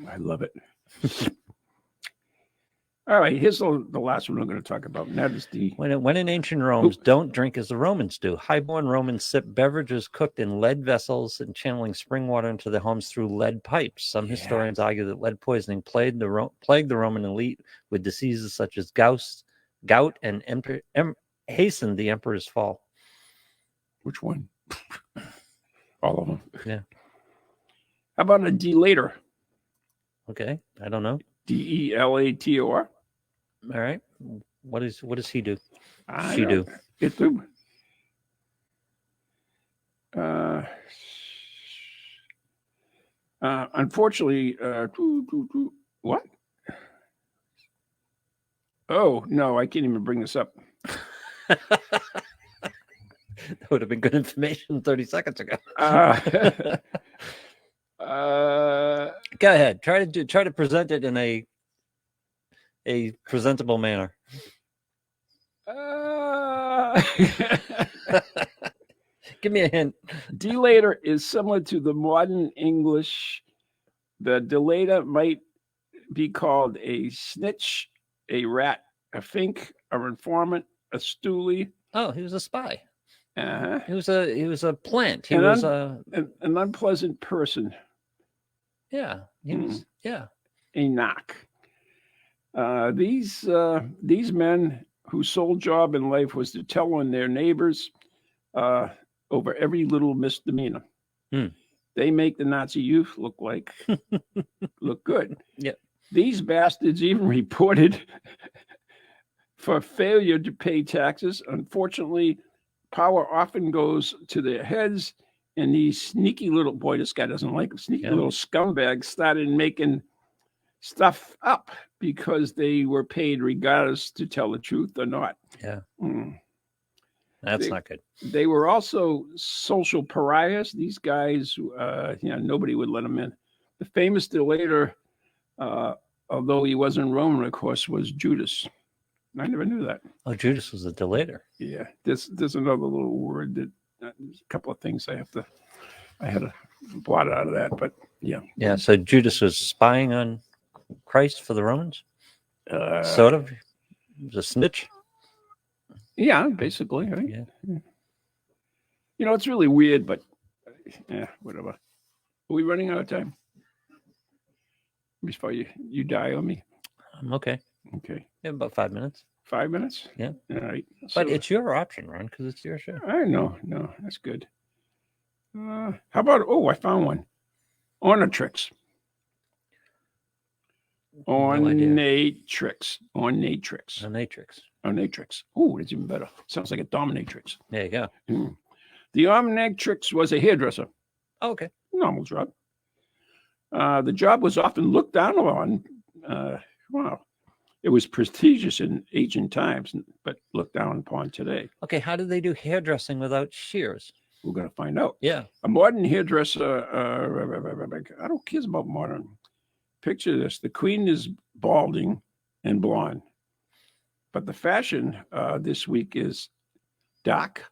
Speaker 2: I love it. All right, here's the last one I'm going to talk about, and that is the...
Speaker 3: When in ancient Rome, don't drink as the Romans do. Highborn Romans sip beverages cooked in lead vessels and channeling spring water into their homes through lead pipes. Some historians argue that lead poisoning plagued the Roman elite with diseases such as gout and hastened the emperor's fall.
Speaker 2: Which one? All of them.
Speaker 3: Yeah.
Speaker 2: How about a delator?
Speaker 3: Okay, I don't know.
Speaker 2: D-E-L-A-T-O-R.
Speaker 3: All right. What does he do?
Speaker 2: She do. It do. Unfortunately, what? Oh, no, I can't even bring this up.
Speaker 3: That would have been good information 30 seconds ago. Go ahead. Try to present it in a presentable manner. Give me a hint.
Speaker 2: Delator is similar to the modern English. The delator might be called a snitch, a rat, a fink, an informant, a stoolie.
Speaker 3: Oh, he was a spy.
Speaker 2: Uh-huh.
Speaker 3: He was a plant. He was
Speaker 2: an unpleasant person.
Speaker 3: Yeah. He was
Speaker 2: a knock. These men whose sole job in life was to tell on their neighbors over every little misdemeanor. They make the Nazi youth look good.
Speaker 3: Yeah.
Speaker 2: These bastards even reported for failure to pay taxes. Unfortunately, power often goes to their heads, and these sneaky little this guy doesn't like them, sneaky little scumbags started making stuff up because they were paid regardless to tell the truth or not.
Speaker 3: Yeah. That's not good.
Speaker 2: They were also social pariahs. These guys, nobody would let them in. The famous delator, although he wasn't Roman, of course, was Judas. I never knew that.
Speaker 3: Oh, Judas was a delator.
Speaker 2: Yeah. There's another little word that there's a couple of things I had to blot out of that, but yeah.
Speaker 3: Yeah. So Judas was spying on Christ for the Romans. Sort of. He was a snitch.
Speaker 2: Yeah, basically. Right?
Speaker 3: Yeah.
Speaker 2: It's really weird, but whatever. Are we running out of time? Before you die on me?
Speaker 3: Okay.
Speaker 2: Okay.
Speaker 3: Yeah, about 5 minutes.
Speaker 2: 5 minutes?
Speaker 3: Yeah.
Speaker 2: All right.
Speaker 3: But it's your option, Ron, because it's your show.
Speaker 2: I know. No, that's good. How about, I found one. Ornatrix. Ornatrix. Oh, that's even better. Sounds like a dominatrix.
Speaker 3: There you go.
Speaker 2: The Omnitrix was a hairdresser.
Speaker 3: Oh, okay.
Speaker 2: Normal job. The job was often looked down on. It was prestigious in ancient times, but looked down upon today.
Speaker 3: Okay, how did they do hairdressing without shears?
Speaker 2: We're going to find out.
Speaker 3: Yeah.
Speaker 2: A modern hairdresser, I don't care about modern. Picture this. The queen is balding and blonde. But the fashion this week is dark,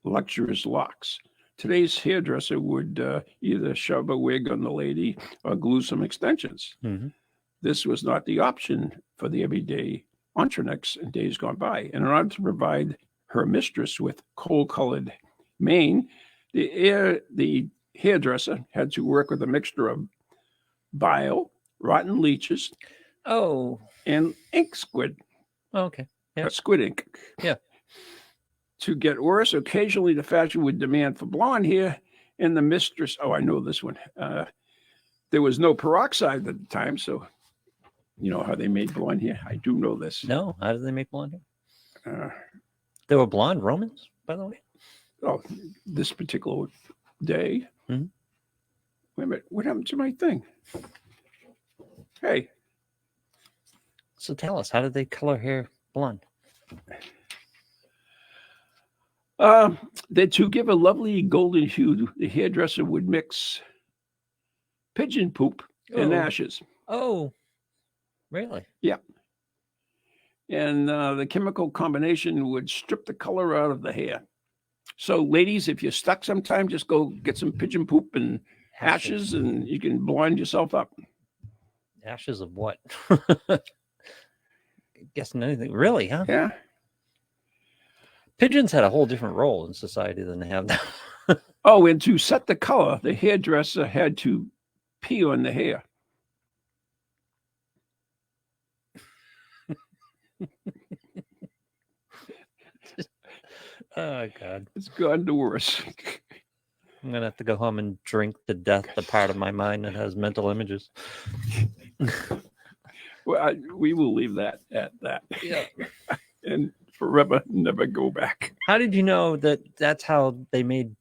Speaker 2: luxurious locks. Today's hairdresser would either shove a wig on the lady or glue some extensions.
Speaker 3: Mm-hmm.
Speaker 2: This was not the option for the everyday entrenex in days gone by. And in order to provide her mistress with coal-colored mane, the hairdresser had to work with a mixture of bile, rotten leeches, and ink squid.
Speaker 3: Oh, okay. Yeah.
Speaker 2: Squid ink.
Speaker 3: Yeah.
Speaker 2: To get worse, occasionally the fashion would demand for blonde hair, and the mistress, I know this one. There was no peroxide at the time, so you know how they made blonde hair? I do know this.
Speaker 3: No, how did they make blonde hair? They were blonde Romans, by the way.
Speaker 2: Oh, this particular day.
Speaker 3: Mm-hmm.
Speaker 2: Wait a minute, what happened to my thing? Hey.
Speaker 3: So tell us, how did they color hair blonde?
Speaker 2: That to give a lovely golden hue, the hairdresser would mix pigeon poop and ashes.
Speaker 3: Oh, really?
Speaker 2: Yeah. And the chemical combination would strip the color out of the hair. So, ladies, if you're stuck sometime, just go get some pigeon poop and ashes and you can blonde yourself up.
Speaker 3: Ashes of what? Guessing anything. Really, huh?
Speaker 2: Yeah.
Speaker 3: Pigeons had a whole different role in society than they have now.
Speaker 2: Oh, and to set the color, the hairdresser had to pee on the hair.
Speaker 3: Oh, God.
Speaker 2: It's gotten worse.
Speaker 3: I'm going to have to go home and drink to death the part of my mind that has mental images.
Speaker 2: Well, we will leave that at that.
Speaker 3: Yeah.
Speaker 2: And forever never go back.
Speaker 3: How did you know that that's how they made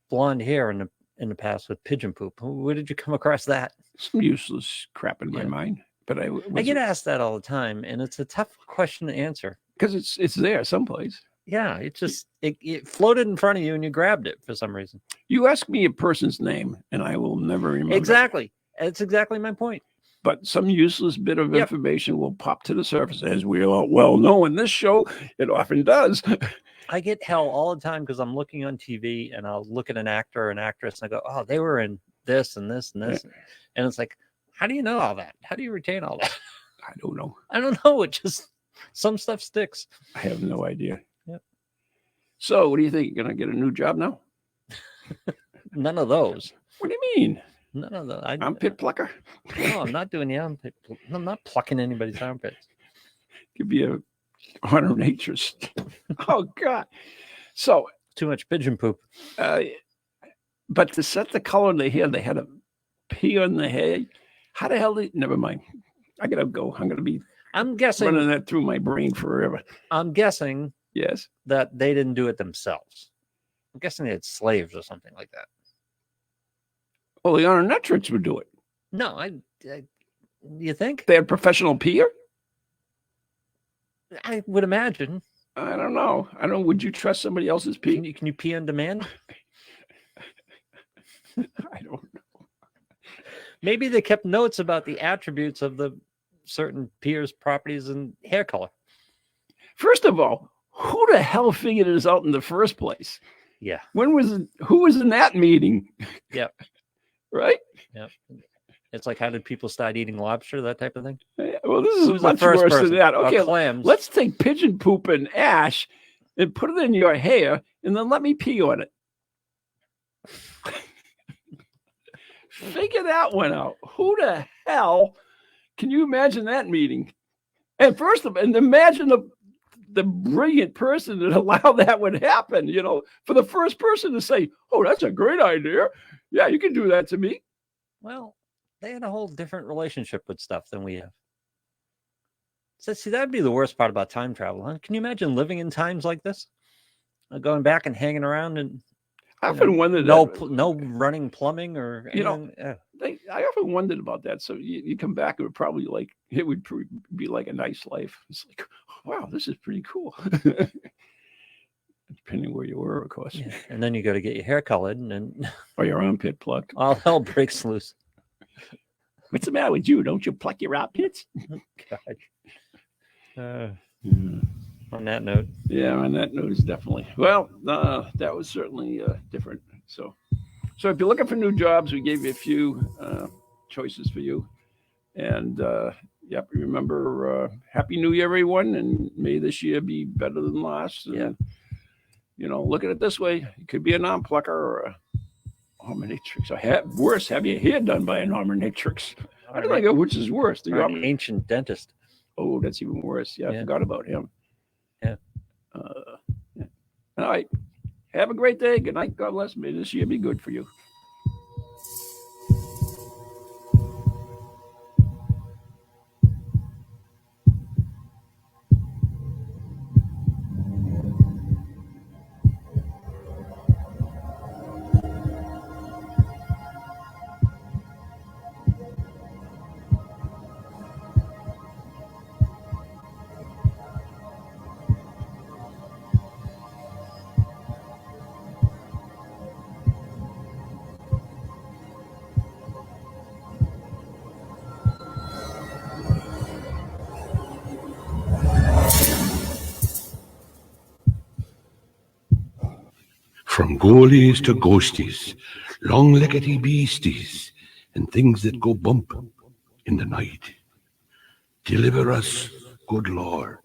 Speaker 3: blonde hair in in the past with pigeon poop. Where did you come across that?
Speaker 2: Some useless crap in my
Speaker 3: Yeah.
Speaker 2: mind, but
Speaker 3: I get asked that all the time, and it's a tough question to answer.
Speaker 2: because it's there someplace.
Speaker 3: Yeah, it just it floated in front of you and you grabbed it for some reason.
Speaker 2: You ask me a person's name, and I will never remember.
Speaker 3: Exactly. That's exactly my point.
Speaker 2: But some useless bit of
Speaker 3: Yep.
Speaker 2: information will pop to the surface, as we all well know in this show. It often does.
Speaker 3: I get hell all the time because I'm looking on TV and I'll look at an actor or an actress and I go, oh, they were in this and this and this. And it's like, how do you know all that? How do you retain all that?
Speaker 2: I don't know.
Speaker 3: I don't know. It just, some stuff sticks.
Speaker 2: I have no idea.
Speaker 3: Yep.
Speaker 2: So, what do you think? You're gonna get a new job now?
Speaker 3: None of those.
Speaker 2: What do you mean?
Speaker 3: None of those.
Speaker 2: Armpit plucker?
Speaker 3: No, I'm not doing the armpit. I'm not plucking anybody's armpits.
Speaker 2: Could be a honornaturist. Oh God! So,
Speaker 3: Too much pigeon poop.
Speaker 2: but to set the color of the hair, they had a pee on the hair. How the hell? Never mind. I gotta go. I'm gonna be
Speaker 3: I'm guessing.
Speaker 2: running that through my brain forever.
Speaker 3: I'm guessing
Speaker 2: Yes.
Speaker 3: that they didn't do it themselves. I'm guessing they had slaves or something like that.
Speaker 2: Well, the honornaturist would do it.
Speaker 3: No, you think?
Speaker 2: They had professional peer.
Speaker 3: I would imagine.
Speaker 2: I don't know. I don't. Would you trust somebody else's pee?
Speaker 3: Can you pee on demand?
Speaker 2: I don't know.
Speaker 3: Maybe they kept notes about the attributes of the certain peers, properties, and hair color.
Speaker 2: First of all, who the hell figured this out in the first place?
Speaker 3: Yeah.
Speaker 2: When was it? Who was in that meeting?
Speaker 3: Yep.
Speaker 2: Right?
Speaker 3: Yep. It's like, how did people start eating lobster? That type of thing.
Speaker 2: Yeah, well, this is
Speaker 3: Who was the
Speaker 2: much
Speaker 3: first
Speaker 2: worse
Speaker 3: person?
Speaker 2: than that.
Speaker 3: Or
Speaker 2: Okay,
Speaker 3: clams.
Speaker 2: let's take pigeon poop and ash and put it in your hair, and then let me pee on it. Figure that one out. Who the hell can you imagine that meeting? And first of all, and imagine the brilliant person that allowed that would happen, you know, for the first person to say, oh, that's a great idea. Yeah, you can do that to me.
Speaker 3: Well, they had a whole different relationship with stuff than we have. So, see, that'd be the worst part about time travel, huh? Can you imagine living in times like this? Going back and hanging around and
Speaker 2: I often wondered
Speaker 3: no running plumbing or anything.
Speaker 2: You know, I often wondered about that. So you come back, it would probably be like a nice life. It's like, wow, this is pretty cool. Depending where you were, of course.
Speaker 3: Yeah. And then you got to get your hair colored and then
Speaker 2: Or your armpit plucked.
Speaker 3: all hell breaks loose.
Speaker 2: What's the matter with you? Don't you pluck your armpits?
Speaker 3: God. On that note.
Speaker 2: Yeah, on that note is definitely. Well, that was certainly different. So if you're looking for new jobs, we gave you a few choices for you. And yep, remember, Happy New Year, everyone. And may this year be better than last. And,
Speaker 3: yeah.
Speaker 2: You know, look at it this way. It could be an arm plucker or a hominatrix. Or worse, have your hair done by an hominatrix. I don't know which is worse.
Speaker 3: Or an ancient dentist.
Speaker 2: Oh, that's even worse. Yeah, I forgot about him.
Speaker 3: Yeah.
Speaker 2: Yeah. All right. Have a great day. Good night. God bless. May this year be good for you.
Speaker 4: From ghoulies to ghosties, long-leggedy beasties, and things that go bump in the night. Deliver us, good Lord.